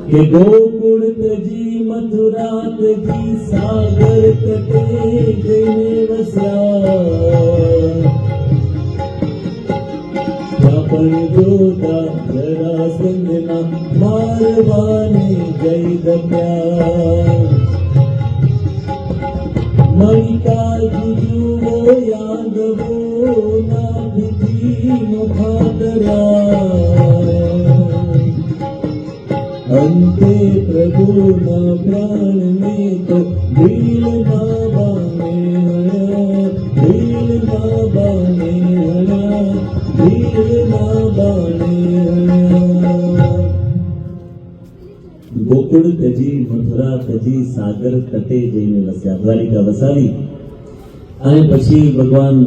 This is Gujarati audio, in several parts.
કે ગોકુળ તજી મથુરા તજી સાગર તટે જઈને વસ્યા પણ જોતા જરાસંઘના મારવાને જય દપ્યા મણિકા જુજુવો યાદવો નાથજી મુખાદરા અંતે પ્રભુના પ્રાણને તો ભીલ બાબાને હણ્યા ભીલ બાબાને હણ્યા ભીલ બાબાને હણ્યા ગોકુળ તજી મથુરા તજી સાગર તટે જઈને વસ્યા દ્વારિકા વસાવી અને પછી ભગવાન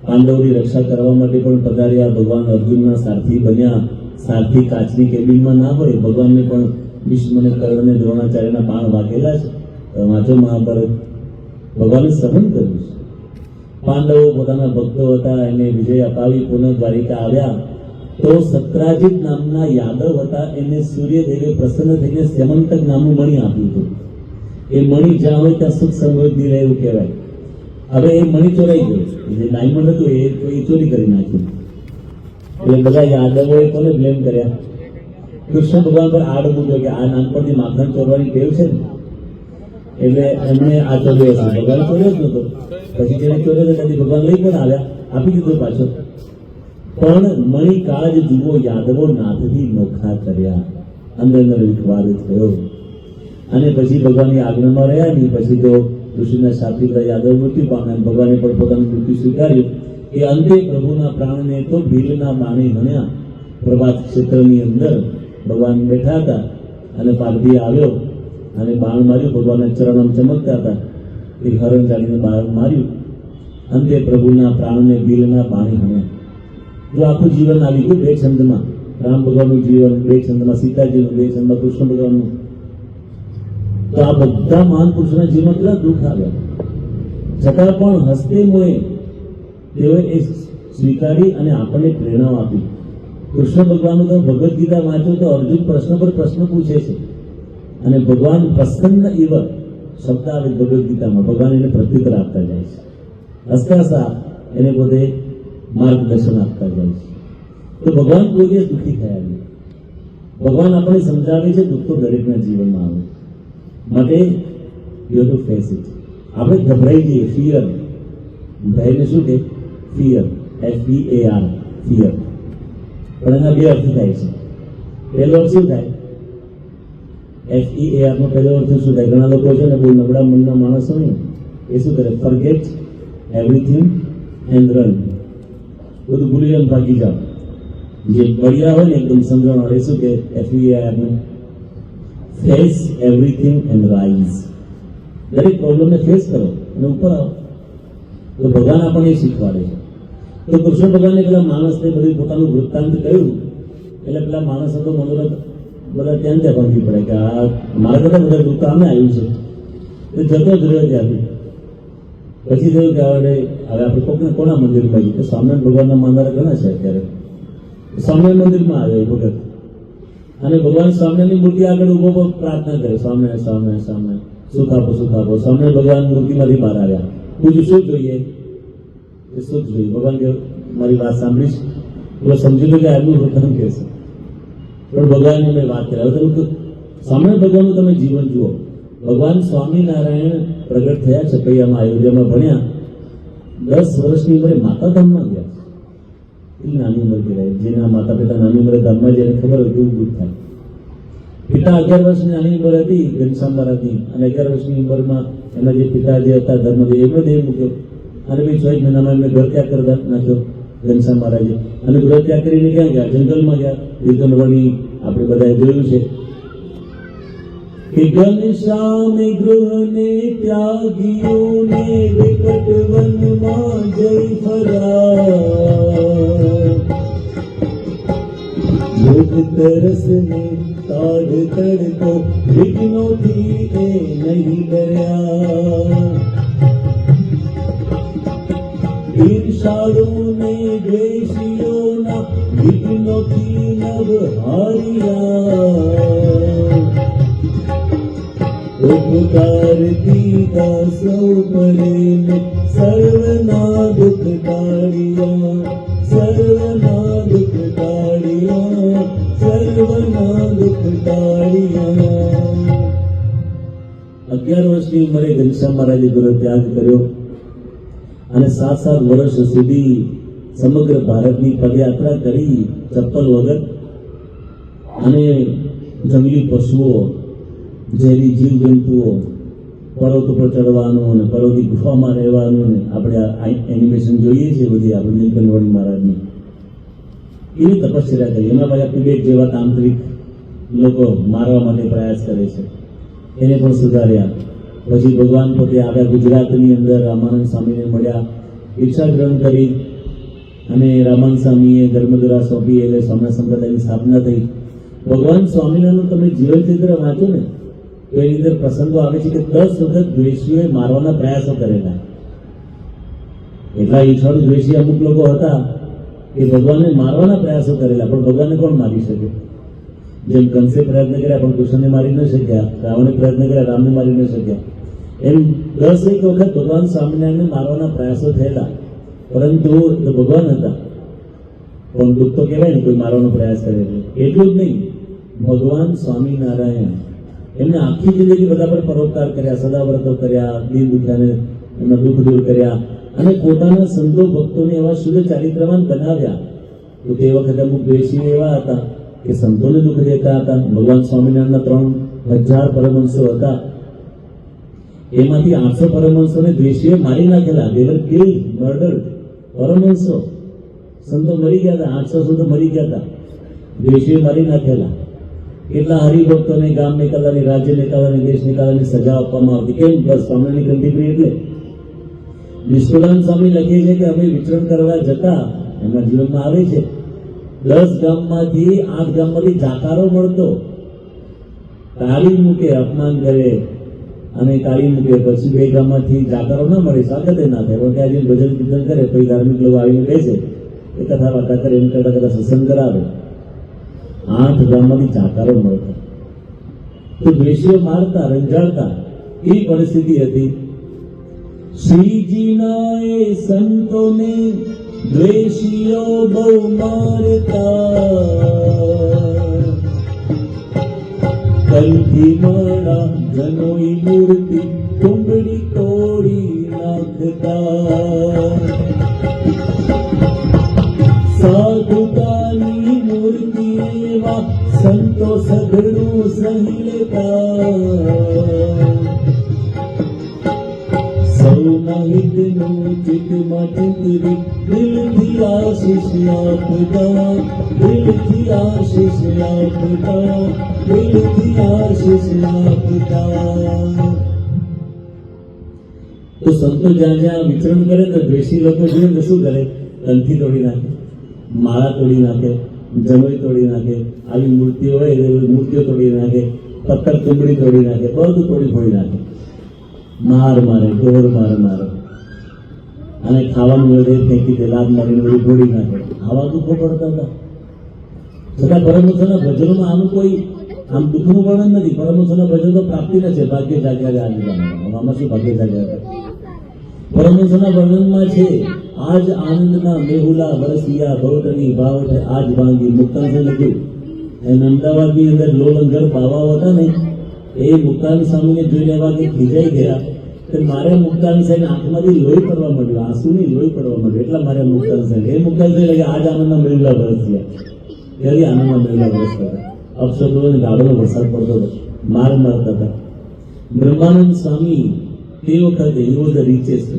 પાંડવોની રક્ષા કરવા માટે પણ પધાર્યા ભગવાન અર્જુનના સારથી બન્યા સારથી કાચની કેબિનમાં ના હોય ભગવાનને પણ ભીષ્મને કર્ણને દ્રોણાચાર્યના બાણ વાગેલા છે વાંચો મહાભારત ભગવાને સહન કર્યું છે પાંડવો પોતાના ભક્તો હતા એને વિજય અપાવી પુનઃ દ્વારિકા આવ્યા તો સત્રાજીત નામના યાદવ હતા એને સૂર્યદેવે પ્રસન્ન થઈને સ્યમંતક નામનું મણિ આપ્યું હતું એ મણિ જ્યાં હોય ત્યાં સુખ સમૃદ્ધિ રહે એવું કહેવાય હવે એ મણિ ચોરાઈ ગયો જે ડાયમંડ હતું એ ચોરી કરી નાખ્યું એટલે બધા યાદવોએ કોને બ્લેમ કર્યા કૃષ્ણ ભગવાન પર આડ મૂક્યો કે આ નાનપણથી માખણ ચોરવાની ટેવ છે ને એટલે એમણે આ ચોર્યો હશે ભગવાન ચોર્યો જ નતો પછી જેને ચોર્યો ત્યાંથી ભગવાન લઈ પણ આવ્યા આપી દીધો પાછો પણ મણિકાજ જુઓ યાદવો નાથથી નોખા કર્યા અંદર વિખવાદ થયો અને પછી ભગવાનની આજ્ઞામાં રહ્યા નહીં પછી તો ઋષિના શાપથી બધા યાદવ મૃત્યુ પામ્યા ભગવાને પણ પોતાનું મૃત્યુ સ્વીકાર્યું કે અંતે પ્રભુના પ્રાણને તો ભીલના બાણે હણ્યા પ્રભાત ક્ષેત્રની અંદર ભગવાન બેઠા હતા અને પારધી આવ્યો અને બાણ માર્યું ભગવાનના ચરણમ ચમકતા હતા એ હરણ ચાલીને બાણ માર્યું અંતે પ્રભુના પ્રાણને ભીલના બાણે હણ્યા જો આખું જીવન આવી ગયું બે છંદમાં રામ ભગવાનનું જીવન બે છંદમાં સીતાજીનું બે છંદમાં કૃષ્ણ ભગવાનનું તો આ બધા મહાન પુરુષોના જીવનમાં કેટલા દુઃખ આવ્યા છતાં પણ હસ્તે મોએ તેઓએ એ સ્વીકારી અને આપણને પ્રેરણા આપી કૃષ્ણ ભગવાનનું તો ભગવદ્ ગીતા વાંચો તો અર્જુન પ્રશ્ન પર પ્રશ્ન પૂછે છે અને ભગવાન પ્રસન્ન ઇવ શબ્દ આવે ભગવદ્ ગીતામાં ભગવાન એને પ્રત્યુત્તર આપતા જાય છે હસતા હસતા એને પોતે માર્ગદર્શન આપતા જાય છે તો ભગવાન કોઈ દિવસ દુઃખી થયા નહીં ભગવાન આપણને સમજાવે છે દુઃખ તો દરેકના જીવનમાં આવે માટે યુ ટુ ફેસ ઇટ આપણે ગભરાઈ જઈએ ફિયર ભયને શું કે ફિયર FEAR ફિયર પણ એના બે અર્થ થાય છે પહેલો અર્થ શું થાય FEAR નો પહેલો અર્થ શું થાય ઘણા લોકો છે ને બહુ નબળા મનના માણસો ને એ શું કરે ફોરગેટ એવરીથિંગ એન્ડ રન બધું ભૂલી જાય ભાગી જાઓ જે બળિયા હોય ને એકદમ સમજણ એ શું કે FEAR ને ફેસ એવરીથિંગ એન્ડ રાઇઝ દરેક પ્રોબ્લેમને ફેસ કરો અને ઉપર આવો તો ભગવાન આપણને એ શીખવાડે છે તો કૃષ્ણ ભગવાનને પેલા માણસને બધું પોતાનું વૃત્તાંત કહ્યું એટલે પેલા માણસો તો મનોરથ બધા ત્યાં ભાગી પડે કે આ મારા કરતા બધા દુઃખ આમે આવ્યું છે તો જતો જ રહ્યો ત્યાંથી પછી થયું કે હવે આપણે કોકને કોના મંદિરમાં જઈએ તો સ્વામિનારાયણ ભગવાનના માનનારા ઘણા છે અત્યારે સ્વામિનારાયણ મંદિરમાં આવ્યો એ વખત અને ભગવાન સ્વામિનારાયણની મૂર્તિ આગળ ઉભો પ્રાર્થના કરે સ્વામિનારાયણ સ્વામિનારાયણ સ્વામિનારાયણ સુખ આપો સ્વામિનારાયણ ભગવાન મૂર્તિમાંથી બહાર આવ્યા પૂછ્યું શું જોઈએ એ શું જોઈએ ભગવાન કે મારી વાત સાંભળીશ પેલો સમજી લો કે આજનું વૃત્તાંત કહેશે પણ ભગવાનને મેં વાત કરી હવે તમે સ્વામિનારાયણ ભગવાનનું તમે જીવન જુઓ ભગવાન સ્વામિનારાયણ પ્રગટ થયા છપૈયામાં અયોધ્યામાં ભણ્યા 10 વર્ષની ઉંમરે માતાધામમાં ગયા એટલી નાની ઉંમર કહેવાય જેના માતા પિતા નાની ઉંમરે ધામમાં જેને ખબર હોય કેવું દુઃખ થાય પિતા 11 વર્ષની નાની ઉંમર હતી ઘનશ્યામ મહારાજની અને 11 વર્ષની ઉંમરમાં એના જે પિતા જે હતા ધર્મદેવ એમનો દેહ મૂક્યો અને પછી 6 મહિનામાં એમને ઘર ત્યાગ કરી નાખ્યો ઘનશ્યામ મહારાજે અને ઘર ત્યાગ કરીને ક્યાં ગયા જંગલમાં ગયા દીર્ઘનવણી આપણે બધાએ જોયું છે કે ઘનશ્યામ ગૃહને ત્યાગીઓને વિકટ વનમાં જઈ ફર્યા ભૂખ તરસને તાડ તડકો વિઘ્નોથી એ નહીં ડર્યા ઈર્ષાળુને દ્વેષીઓના વિઘ્નોથી નવ હાર્યા पुकारती सौ परे सर्वना दुख टाळिया सर्वना दुख टाळिया सर्वना दुख टाळिया 11 વર્ષની ઉંમરે ઘનશ્યામ મહારાજે ગુરુ ત્યાગ કર્યો અને 7 વર્ષ સુધી સમગ્ર ભારતની પદયાત્રા કરી ચપ્પલ વગર અને જંગલી પશુઓ ઝેરી જીવજંતુઓ પર્વત ઉપર ચડવાનું અને પર્વતની ગુફામાં રહેવાનું ને આપણે એનિમેશન જોઈએ છીએ બધી આપણે નીલકંઠવળી મહારાજની એવી તપશ્ચર્યા કરી. એમના પાછા તિબેટ જેવા તાંત્રિક લોકો મારવા માટે પ્રયાસ કરે છે એને પણ સુધાર્યા. પછી ભગવાન પોતે આવ્યા ગુજરાતની અંદર રામાનંદ સ્વામીને મળ્યા, દીક્ષા ગ્રહણ કરી અને રામાનંદ સ્વામીએ ધર્મધરા સોંપી એટલે સ્વામિનારાયણ સંપ્રદાયની સ્થાપના થઈ. ભગવાન સ્વામિનારાયણનું તમે જીવન ચિત્ર વાંચો ને તો એની અંદર પ્રસંગો આવે છે કે 10 વખત દ્વેષીઓએ મારવાના પ્રયાસો કરેલા. એટલા ઈચ્છાળુ દ્વેષી અમુક લોકો હતા કે ભગવાનને મારવાના પ્રયાસો કરેલા, પણ ભગવાનને કોણ મારી શકે? જેમ કંસે પ્રયત્ન કર્યા પણ કૃષ્ણને મારી ન શક્યા, રાવણે પ્રયત્ન કર્યા રામને મારી ન શક્યા, એમ 10 વખત ભગવાન સ્વામિનારાયણને મારવાના પ્રયાસો થયેલા. પરંતુ તો ભગવાન હતા પણ દુઃખ તો કહેવાય ને કોઈ મારવાનો પ્રયાસ કરે છે. એટલું જ નહીં, ભગવાન સ્વામિનારાયણ એમને આખી જિંદગી બધા પર પરોપકાર કર્યા, સદાવ્રતો કર્યા, દીન દુખ્યાને એમના દુઃખ દૂર કર્યા અને પોતાના સંતો ભક્તોને એવા શુદ્ધ ચારિત્રવાન બનાવ્યા. તો તે વખતે અમુક દ્વેષીઓ એવા હતા કે સંતોને દુઃખ દેતા હતા. ભગવાન સ્વામિનારાયણના 3000 પરમહંસો હતા, એમાંથી 800 પરમહંસોને દ્વેષીએ મારી નાખેલા. they were killed, murdered. પરમહંસો સંતો મરી ગયા હતા, 800 સંતો મરી ગયા હતા, દ્વેષીએ મારી નાખેલા. કેટલા હરિભક્તોને ગામ નીકળવાની, રાજ્ય નીકળવાની, દેશ નીકળવાની સજા આપવામાં આવતી. કેમ? બસ સ્વામિનારાયણની કંઠીપ્રિય એટલે. નિષ્કુળાનંદ સ્વામી લખે છે કે અમે વિચરણ કરવા જતા એમના જીવનમાં આવે છે 10 ગામમાંથી 8 ગામમાંથી જાકારો મળતો, તાળી મૂકે, અપમાન કરે અને તાળી મૂકે. પછી 2 ગામમાંથી જાકારો ના મળે, સ્વાગત ના થાય, પણ ત્યાં ભજન કીર્તન કરે, પછી ધાર્મિક લોકો આવીને બેસે, એ કથા વાર્તા કરે, એમ કરતા કરતા સત્સંગ કરાવે. 8 ગામમાંથી જાકારો મળતા. તો દ્વેષીઓ મારતા, રંજાડતા, એવી પરિસ્થિતિ હતી. શ્રીજીના એ સંતોને દ્વેષીઓ બહુ મારતા, કલથી મળા જનોઈ મૂર્તિ કુંબડી તોડી નાખતા. સાધુતાની મૂર્તિ એવા સંતો સઘળું સહી લેતા. સૌના હિતનું ચિત્તમાં ચિંતવી દિલથી આશીષ આપતા, દિલથી આશીષ આપતા, દિલથી આશીષ આપતા. તો સંતો જ્યાં જ્યાં વિચરણ કરે તો દ્વેષી લોકો જોઈને શું કરે? કંઠી તોડી નાખે, માળા તોડી નાખે, જનોઈ તોડી નાખે, આવી મૂર્તિઓ હોય મૂર્તિઓ તોડી નાખે, પથ્થર કુંબડી તોડી નાખે, બધું તોડી ફોડી નાખે. માર મારે, ઢોર મારે અને ખાવાનું વધે ફેંકી દે, લાભ મારીને બધું ફોડી નાખે. આવા દુઃખો પડતા હતા. છતાં પરમહંસોના ભજનોમાં આનું કોઈ આમ દુઃખનું વર્ણન નથી. પરમહંસોના ભજન તો પ્રાપ્તિના છે. ભાગ્ય જાગ્યા આમાં શું ભાગ્ય જાગ્યા? પરમહંસોના વર્ણનમાં છે આજ આનંદના મેહુલા વરસિયા ભવટની ભાવટ આજ ભાંગી. મુક્તાંશે લખ્યું. અને અમદાવાદની અંદર લોલંગર બાવાઓ હતા ને, એ મુક્તાન સ્વામીને જોઈને એવા કે ખીજાઈ ગયા કે મારે મુક્તાન સાહેબ આંખમાંથી લોહી પડવા માંડ્યું, આંસુની લોહી પડવા માંડ્યું. એટલા મારે મુક્તાન સાહેબ એ મુક્તાન સાહેબ કે આજ આનંદના મેહુલા વરસ્યા. ત્યારે આનંદના મેહુલા વરસતા હતા. અપશબ્દોને ગાળોનો વરસાદ પડતો હતો, માર મારતા હતા. બ્રહ્માનંદ સ્વામી તે વખતે he was the richest.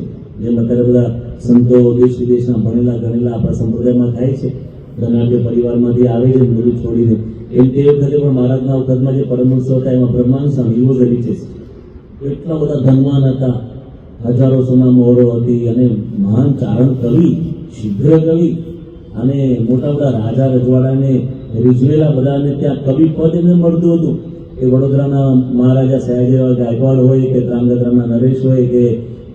જેમ અત્યારે બધા સંતો દેશ વિદેશના ભણેલા ગણેલા આપણા સંપ્રદાયમાં થાય છે, ધનાઢ્ય પરિવારમાંથી આવે છે બધું છોડીને, એમ તે વખતે પણ મહારાજના વખતમાં જે પરમહંસો હતા એમાં Brahmanand Swami he was the richest. એટલા બધા ધનવાન હતા, હજારો સોના મોહરો હતી અને મહાન ચારણ કવિ, શીઘ્ર કવિ અને મોટા મોટા રાજા રજવાડાને રીઝવેલા બધાને ત્યાં કવિ પદ એમને મળતું હતું. કે વડોદરાના મહારાજા સયાજીરાવ ગાયકવાડ હોય કે ત્રાંગધ્રાના નરેશ હોય કે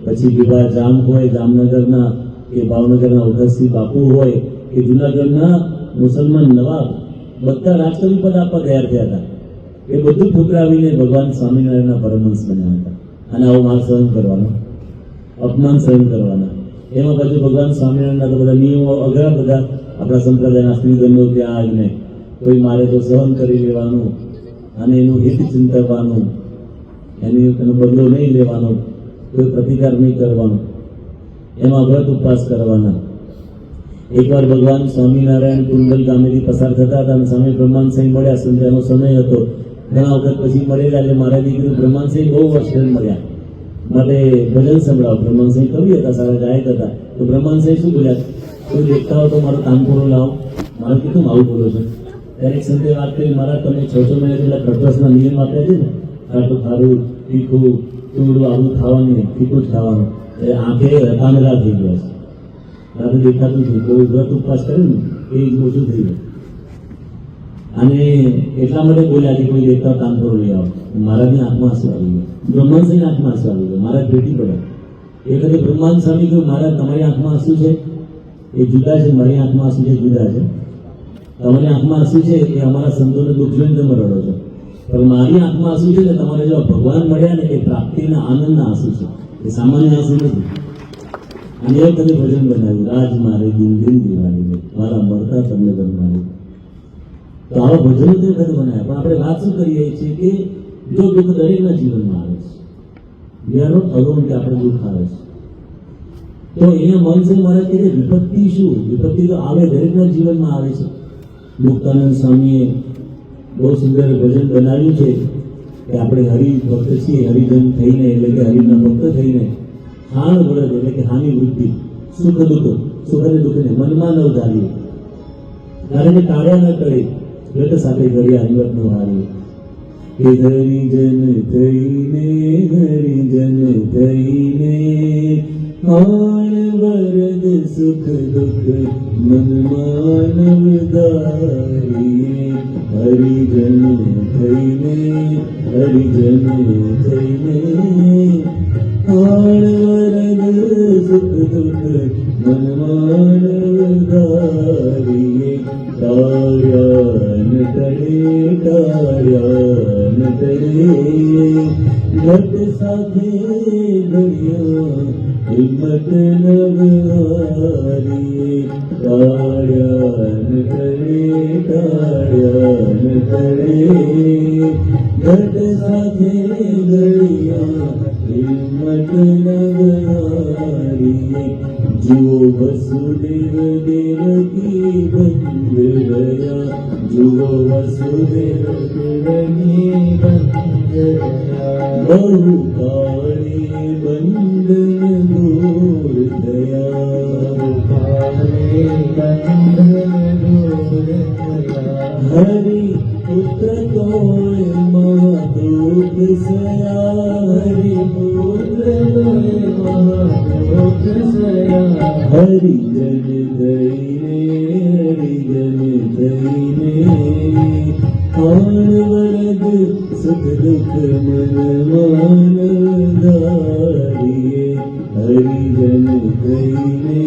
પછી વિભા જામ હોય, જામનગરના કે ભાવનગરના ઉઘરસિંહ બાપુ હોય કે જુનાગઢના મુસલમાન નવાબ, બધા રાજકવિ પદ આપવા તૈયાર થયા હતા. એ બધું ઠુકરાવીને ભગવાન સ્વામિનારાયણના પરમહંસ બન્યા હતા. અને આવો માર સહન કરવાનો, અપમાન સહન કરવાના. એમાં પછી ભગવાન સ્વામિનારાયણના તો બધા નિયમો અઘરા બધા આપણા સંપ્રદાયના સ્ત્રીધર્મો ત્યાં આવીને કોઈ મારે તો સહન કરી લેવાનું અને એનું હિત ચિંતવવાનું, એનો બદલો નહીં લેવાનો, કોઈ પ્રતિકાર નહીં કરવાનો, એમાં વ્રત ઉપવાસ કરવાના. એકવાર ભગવાન સ્વામિનારાયણ કુંડલ ગામેથી પસાર થતા હતા અને સામે બ્રહ્માંડ મળ્યા. સંધ્યાનો સમય હતો. ઘણા વખત પછી મળેલા એટલે મહારાજે કીધું બ્રહ્માંડ બહુ વર્ષ મળ્યા, માટે ભજન સંભળાવ. બ્રહ્માંડ કવિ હતા, સારા ગાયક હતા. તો બ્રહ્માંડ શું બોલ્યા, કોઈ દેખતા હો તો મારો તાનપુરો લાવો. મારે કીધું આવું બોલો છો? ત્યારે એક સંતે વાત કરી, મારા તમે 6 મહિના જેટલા કટરસના નિયમ આપ્યા છે ને, ખાટું ખારું તીખું ચૂડું આવું ખાવાનું, તીખું જ ખાવાનું. એટલે આંખે રતામેલા થઈ ગયા છે, રાતે દેખાતું નથી. કોઈ વ્રત ઉપવાસ કરે ને એ ઓછું થઈ ગયું. અને એટલા માટે બોલ્યા કે કોઈ દેખતા તાનપુરો લઈ આવો. મહારાજની આંખમાં આંસુ આવી ગયો, બ્રહ્માંડ સ્વામીની આંખમાં આંસુ આવી ગયો. મહારાજ ભેટી પડ્યા. એ વખતે બ્રહ્માંડ સ્વામી કહ્યું, મહારાજ તમારી આંખમાં આંસુ છે એ જુદા છે, મારી આંખમાં આંસુ છે જુદા છે. તમારી આંખમાં આંસુ છે એ અમારા સંતોને દુઃખ જોઈને તમે રડો છો, પણ મારી આંખમાં આંસુ છે ને તમારે જો ભગવાન મળ્યા ને એ પ્રાપ્તિના આનંદના આંસુ છે, એ સામાન્ય આંસુ નથી. અને એવું તમે ભજન બનાવ્યું, રાજ મારે દિન દિન દિવાળી મારા મળતા તમને બનવાડી. તો આવા ભજનો તો વખત બનાવ્યા. પણ આપણે વાત શું કરીએ છીએ કે જો દુઃખ દરેકના જીવનમાં આવે છે, વી આર નોટ અલોન કે આપણે દુઃખ આવે છે. તો અહીંયા મનસિંહ મહારાજ કહે વિપત્તિ શું? વિપત્તિ તો આવે, દરેકના જીવનમાં આવે છે. મુક્તાનંદ સ્વામીએ બહુ સુંદર ભજન બનાવ્યું છે કે આપણે હરિભક્ત છીએ, હરિજન થઈને એટલે કે હરિના ભક્ત થઈને હાણ વળત એટલે કે હાનિ વૃદ્ધિ, સુખ દુઃખ, સુખ અને દુઃખને મનમાં ન ધારીએ, કારણ કે ટાળ્યા ન કરે, ઘટ સાથે કર્યા હિંમત ન હારીએ. કે હરિજન થઈને હાણ વરદ સુખ દુઃખ મનમાં ન ધારીએ. હરિજન થઈને હાણ વરદ સુખ દુઃખ મનમાં ન ધારીએ. ટાળ્યા ન કરે ઘટ સાથે ઘડિયા હિંમત ન હારીએ. ટાળ્યા ન કરે ઘટ સાથે ઘડિયા હિંમત ન હારીએ. જુઓ વસુદેવ દેવકી બંધયા, જુઓ વસુદેવ દેવકી બંધયા, બહુ કાળે બંધન દૂર થયા, હરિ પુત્ર તોય મહાદુઃખ સયા, હરિ પુત્ર તોય મહાદુઃખ સયા. હરિજન થઈને હાણ વરદ સુખ દુઃખ મનમાં ધારીએ. હરિજન થઈને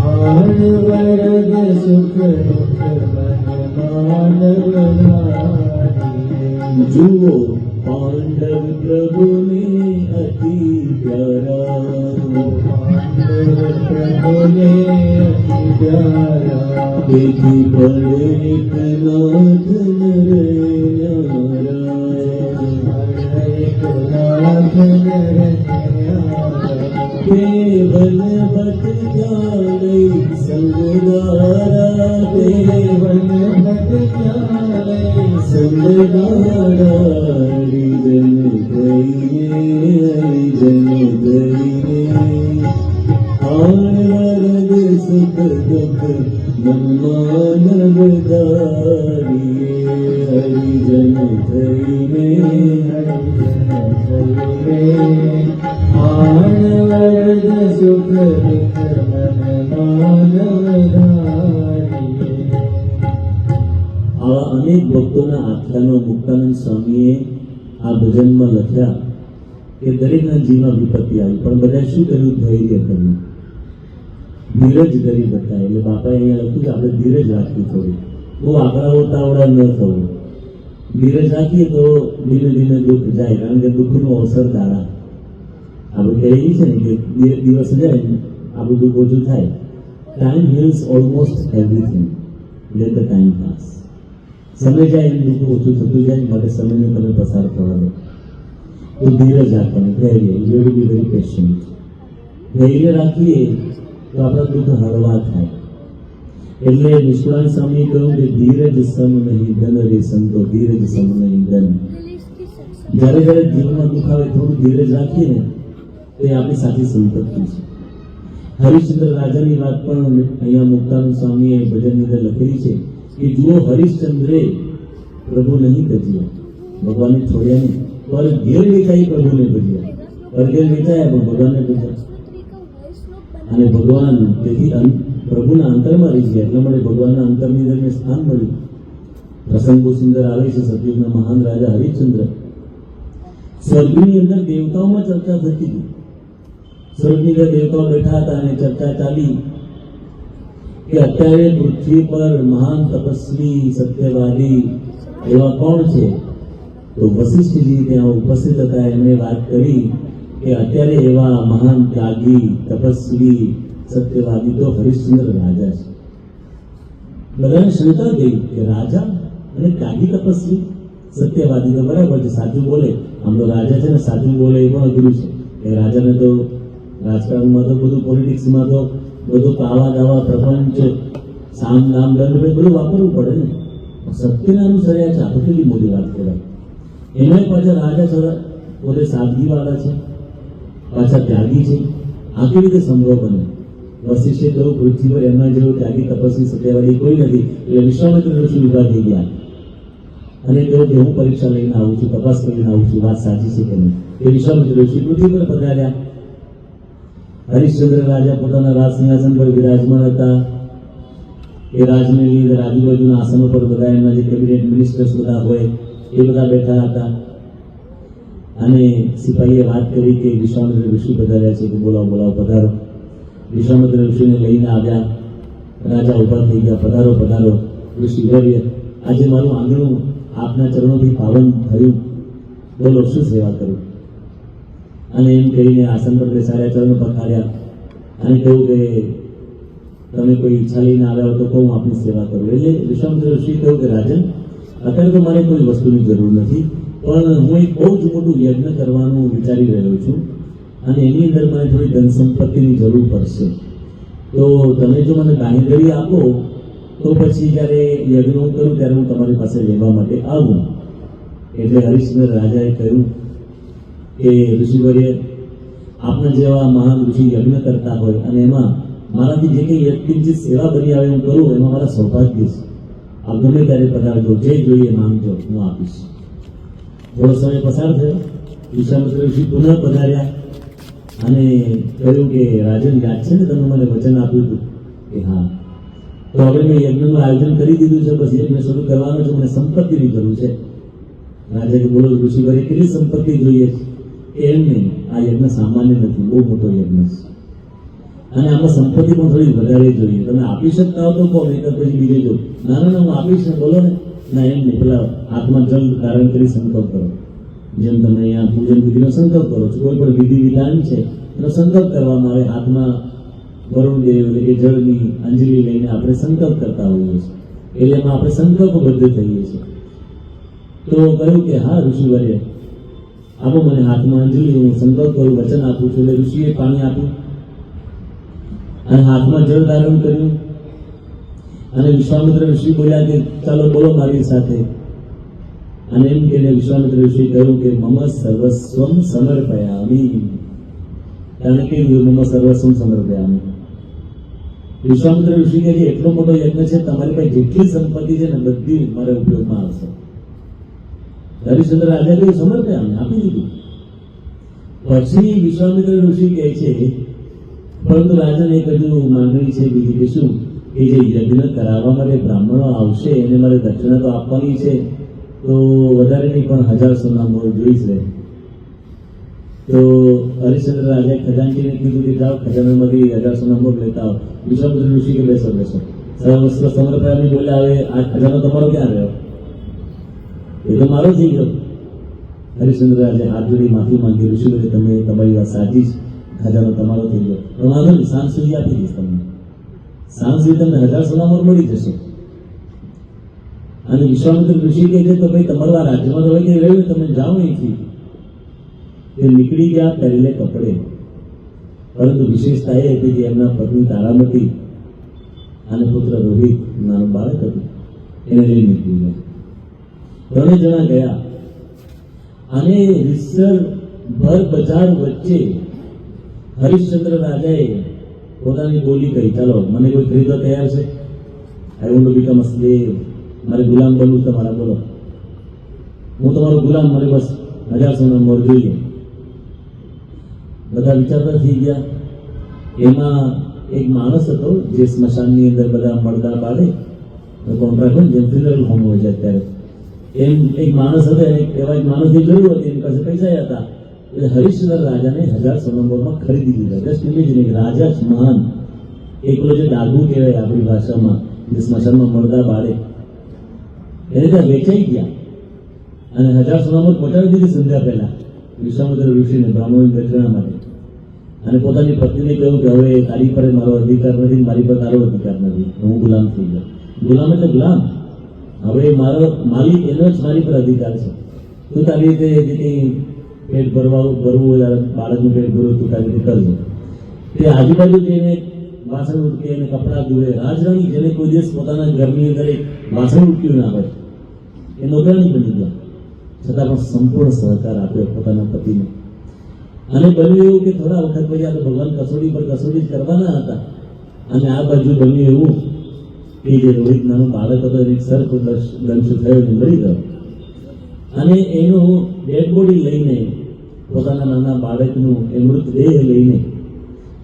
હાણ વરદ સુખ દુઃખ મનમાં ધારીએ. જુઓ પાંડવ પ્રભુને અતિ પ્યારા, પાંડવ પ્રભુને અતિ પ્યારા, તેથી પડે એક નાથ નર ન્યારા, એક નાથ નર ન્યારા. કેવલ ભટક્યા નહીં સંગદારા, કેવલ ભટક્યા નહીં સંગદારા. હરિજન થઈને હાણ વરદ સુખ દુઃખ મનમાં ન ધારીએ. હરિજન થઈને હાણ વરદ સુખ દુઃખ મનમાં ધારીએ. આવા અનેક ભક્તોના આખ્યાનો મુક્તાનંદ સ્વામીએ આ ભજનમાં લખ્યા કે દરેકના જીવનમાં વિપત્તિ આવી, પણ બધા શું કર્યું? ધૈર્ય કર્યું, ધીરજ ધરી બતાય. એટલે બાપાએ અહીંયા લખ્યું કે આપણે ધીરજ રાખવી થોડી. બહુ આકડા ઉતાવળા ન થવું, ધીરજ રાખીએ તો ધીમે ધીમે દુઃખ જાય, કારણ કે દુઃખનો અવસર દાડા આપણે કહેલી છે ને કે દિવસ જાય ને આ બધું ઓછું થાય. Time heals almost everything, late the time pass. સમય જાય એમ દુઃખ ઓછું થતું જાય, માટે સમયને તમે પસાર થવા દો. તો ધીરજ રાખવાની, ધૈર્ય, યુ બી વેરી પેશન્ટ. ધૈર્ય રાખીએ તો આપણા દુઃખ હળવા થાય. એટલે નિષ્ણાંત સ્વામીએ કહ્યું કે ધીરજ સમ નહીં ધન રે સંતો, ધીરજ સમ નહીં ધન. જ્યારે જ્યારે જીવનમાં દુઃખ આવે થોડું ધીરજ રાખીએ ને તો એ આપણી સાચી સંપત્તિ છે. હરિશ્ચંદ્ર રાજાની વાત પણ અહીંયા મુક્તાનંદ સ્વામીએ ભજનની અંદર લખેલી છે કે જુઓ હરિશ્ચંદ્રે પ્રભુ નહીં તજ્યા, ભગવાનને છોડ્યા નહીં, પર ઘેર વેચાઈ પ્રભુને ભજ્યા. પર ઘેર વેચાયા પણ ભગવાનને ભજ્યા. અને ભગવાન તેથી પ્રભુના અંતરમાં રહી ગયા, એટલા માટે ભગવાનના અંતરની અંદર સ્થાન મળ્યું. પ્રસંગ બહુ સુંદર આવે છે. સતયુગના મહાન રાજા હરિશ્ચંદ્ર, સ્વર્ગની અંદર દેવતાઓમાં ચર્ચા થતી હતી. સ્વર્ગની અંદર દેવતાઓ બેઠા હતા અને ચર્ચા ચાલી કે અત્યારે પૃથ્વી પર મહાન તપસ્વી સત્યવાદી એવા કોણ છે? તો વશિષ્ઠજી ત્યાં ઉપસ્થિત હતા. એમણે વાત કરી કે અત્યારે એવા મહાન ત્યાગી તપસ્વી સત્યવાદી તો હરિશ્ચંદ્ર રાજા છે. બધાને શંકા ગઈ કે રાજા અને ત્યાગી તપસ્વી સત્યવાદી તો બરાબર છે, સાચું બોલે. આમ તો રાજા છે ને સાચું બોલે એ પણ અઘરું છે. એ રાજાને તો રાજકારણમાં તો બધું, પોલિટિક્સમાં તો બધું કાવા દાવા પ્રપંચ સામ નામ દંડ બધું વાપરવું પડે ને. સત્યને અનુસર્યા છે, આ તો કેટલી મોટી વાત કહેવાય. એમાંય પાછા રાજા છોરા પોતે સાદગીવાળા છે, પાછા ત્યાગી છે. આ કેવી રીતે સંભવ બને? વશિષ્ઠે કહ્યું પૃથ્વી પર એમના જેવું ત્યાગી તપસ્વી સત્યવાદી કોઈ નથી. એટલે વિશ્વામિત્ર ઋષિ ઉભા થઈ ગયા અને કહ્યું કે હું પરીક્ષા લઈને આવું છું, તપાસ કરીને આવું છું, વાત સાચી છે કે નહીં. એ વિશ્વામિત્ર ઋષિ પૃથ્વી પર પધાર્યા. હરિશ્ચંદ્ર રાજા પોતાના રાજ સિંહાસન પર વિરાજમાન હતા. એ રાજમહેલની અંદર આજુબાજુના આસનો પર બધા એમના જે કેબિનેટ મિનિસ્ટર્સ બધા હોય એ બધા બેઠા હતા. અને સિપાહીએ વાત કરી કે વિશ્વામિત્ર ઋષિ પધાર્યા છે, કે બોલાવો બોલાવો, પધારો. વિશ્વામિત્ર ઋષિને લઈને આવ્યા. રાજા ઉભા થઈ ગયા, પધારો પધારો ઋષિ વર્ય, આજે મારું આંગણું આપના ચરણોથી પાવન થયું, બોલો શું સેવા કરું? અને એમ કહીને આસન પર બેસાડ્યા, ચરણો પખાર્યા અને કહ્યું કે તમે કોઈ ઈચ્છા લઈને આવ્યા હો તો કહું આપની સેવા કરું. એટલે વિશ્વામિત્ર ઋષિ કહ્યું કે રાજન, અત્યારે તો મારે કોઈ વસ્તુની જરૂર નથી, પણ હું એક બહુ જ મોટું યજ્ઞ કરવાનું વિચારી રહ્યો છું અને એની અંદર મને થોડી ધન સંપત્તિની જરૂર પડશે. તો તમે જો મને બાંહેધરી આપો તો પછી જ્યારે યજ્ઞ હું કરું ત્યારે હું તમારી પાસે લેવા માટે આવું. એટલે હરિશ્ચંદ્ર રાજાએ કહ્યું કે ઋષિવર્ય, આપના જેવા મહાન ઋષિ યજ્ઞ કરતા હોય અને એમાં મારાથી જે કંઈ વ્યક્તિની સેવા બની આવે હું કરું, એમાં મારા સૌભાગ્ય છે. આપ ગમે ત્યારે પધારજો, જે જોઈએ માંગજો, હું આપીશ. થોડો સમય પસાર થયો. વિશ્વામિત્ર ઋષિ પુનઃ પધાર્યા અને કહ્યું કે રાજન, યાદ છે ને તમે મને વચન આપ્યું હતું? કે હા. તો હવે મેં યજ્ઞનું આયોજન કરી દીધું છે, બસ યજ્ઞ શરૂ કરવાનો છે, મને સંપત્તિની જરૂર છે. રાજા કે બોલો ઋષિવર્ય, કેટલી સંપત્તિ જોઈએ? એમ નહીં, આ યજ્ઞ સામાન્ય નથી, બહુ મોટો યજ્ઞ છે અને આમાં સંપત્તિ પણ થોડી વધારે જોઈએ. તમે આપી શકતા હો તો કહો, નહીં તો પછી બીજે જો. ના ના, હું આપીશ ને, બોલો ને. ના એમ નહીં, પેલા હાથમાં જલ ધારણ કરી સંકલ્પ કરો. જેમ તમે અહીંયા પૂજન વિધિનો સંકલ્પ કરો છો, કોઈ પણ વિધિ વિધાન છે એનો સંકલ્પ કરવામાં આવે. હાથમાં વરુણદેવ એટલે કે જળની અંજલિ લઈને આપણે સંકલ્પ કરતા હોઈએ છીએ. એટલે એમાં આપણે સંકલ્પબદ્ધ થઈએ છીએ. તો કહ્યું કે હા ઋષિવર્ય, આપો મને હાથમાં અંજલિ, હું સંકલ્પ કરું, વચન આપું છું. એટલે ઋષિએ પાણી આપ્યું અને હાથમાં જળ ધારણ કર્યું. અને વિશ્વામિત્ર ઋષિ બોલ્યા કે ચાલો બોલો મારી સાથે. અને એમ કહીને વિશ્વામિત્ર ઋષિ કહ્યું કે મમ સર્વસ્વમ સમર્પયામિ. કારણ કે મમ સર્વસ્વમ સમર્પયામિ. વિશ્વામિત્ર ઋષિ કહે કે એટલો મોટો યજ્ઞ છે, તમારી પાસે જેટલી સંપત્તિ છે ને બધી મારે ઉપયોગમાં આવશે. હરિશ્ચંદ્ર રાજા કહ્યું સમર્પયામિ, આપી દીધું. પછી વિશ્વામિત્ર ઋષિ કહે છે પરંતુ રાજન એક હજુ માંગણી છે બીજી, કે શું? કે જે યજ્ઞ કરાવવા માટે બ્રાહ્મણો આવશે એને મારે દક્ષિણા તો આપવાની છે, તો વધારે નહીં પણ 1000 સોના મોર જોઈ છે. તો હરિશ્ચંદ્ર રાજાએ ખજાનચીને કીધું કે જાઓ ખજાનામાંથી 1000 સોના મોર લેતા આવો. વિશ્વામિત્ર ઋષિ કે બેસો બેસો, સમરપ્રામી બોલ્યા, હવે આ ખજાનો તમારો ક્યાં રહ્યો? એ તો મારો થઈ ગયો. હરિશ્ચંદ્ર રાજાએ હાથ જોડી માફી માંગી, ઋષિઓએ તમે તમારી વાત સાચી જ, ખજાનો તમારો થઈ ગયો, પણ વાંધો નહીં, સાંજ સુધી આપી દઈશ તમને. સાંજ સુધી તમને 1000 સોનામોર મળી જશે. અને વિશ્વામિત્ર ઋષિ કહે છે તો ભાઈ તમારું આ રાજ્યમાં તો હોય કે રહ્યું, તમે જાઓ અહીંથી. એ નીકળી ગયા પહેરેલે કપડે, પરંતુ વિશેષતા એ હતી કે એમના પત્ની તારામતી અને પુત્ર રોહિત નાનું બાળક હતું, એને લઈ નીકળી ગયા. 3 જણા ગયા અને રીતસર ભર બજાર વચ્ચે હરિશ્ચંદ્ર રાજાએ પોતાની બોલી કહી, ચાલો મને કોઈ ખરીદવા તૈયાર છે? I want to become a slave, મારે ગુલામ બનવું તમારા, બોલો હું તમારો ગુલામ, મારે બસ 1000 સોનામોર જોઈએ. બધા વિચારતા થઈ ગયા. એમાં એક માણસ હતો જે સ્મશાનની અંદર બધા મળદા બાળે કોન્ટ્રાક્ટ હોય જેમ ફ્યુનરલ હોમ હોય છે અત્યારે, એમ એક માણસ હતો. એને એવા એક માણસની જરૂર હતી, એની પાસે પૈસા હતા. એટલે હરિશ્ચંદ્ર રાજાને 1000 સોનામોરમાં ખરીદી દીધા. જસ્ટ ઇમેજિન, રાજા જ મહાન, એકલો જે ડાઘુ કહેવાય આપણી ભાષામાં, જે સ્મશાનમાં મળદા બાળે, એને ત્યાં વેચાઈ ગયા અને 1000 સોનામોર પહોંચાડી દીધી સંધ્યા પહેલા વિશ્વામિત્ર ઋષિને બ્રાહ્મણોની દક્ષિણા માટે. અને પોતાની પત્નીને કહ્યું કે હવે તારી પર મારો અધિકાર નથી, મારી પર તારો અધિકાર નથી, હું ગુલામ થઈ ગયો. ગુલામ એટલે ગુલામ, હવે મારો માલિક એનો જ મારી પર અધિકાર છે. તું તારી રીતે જે કંઈ પેટ ભરવું હોય, બાળકનું પેટ ભરવું તું તારી રીતે કરજો. તે આજુબાજુ જઈને વાસણ ઉટકે અને કપડાં ધોવે, રાજરાણી જેને કોઈ દિવસ પોતાના ઘરની અંદર એક વાસણ ઉટક્યું ના હોય એ નોકરાણી બની ગયા, છતાં પણ સંપૂર્ણ સહકાર આપ્યો પોતાના પતિને. અને બન્યું એવું કે થોડા વખત પછી આ તો ભગવાન કસોટી પર કસોટી કરવાના હતા. અને આ બાજુ બન્યું એવું કે જે રોહિત નાનું બાળક હતો એને સર્પ દંશ થયો અને મરી ગયો. અને એનું ડેડ બોડી લઈને, પોતાના નાના બાળકનું એ મૃતદેહ લઈને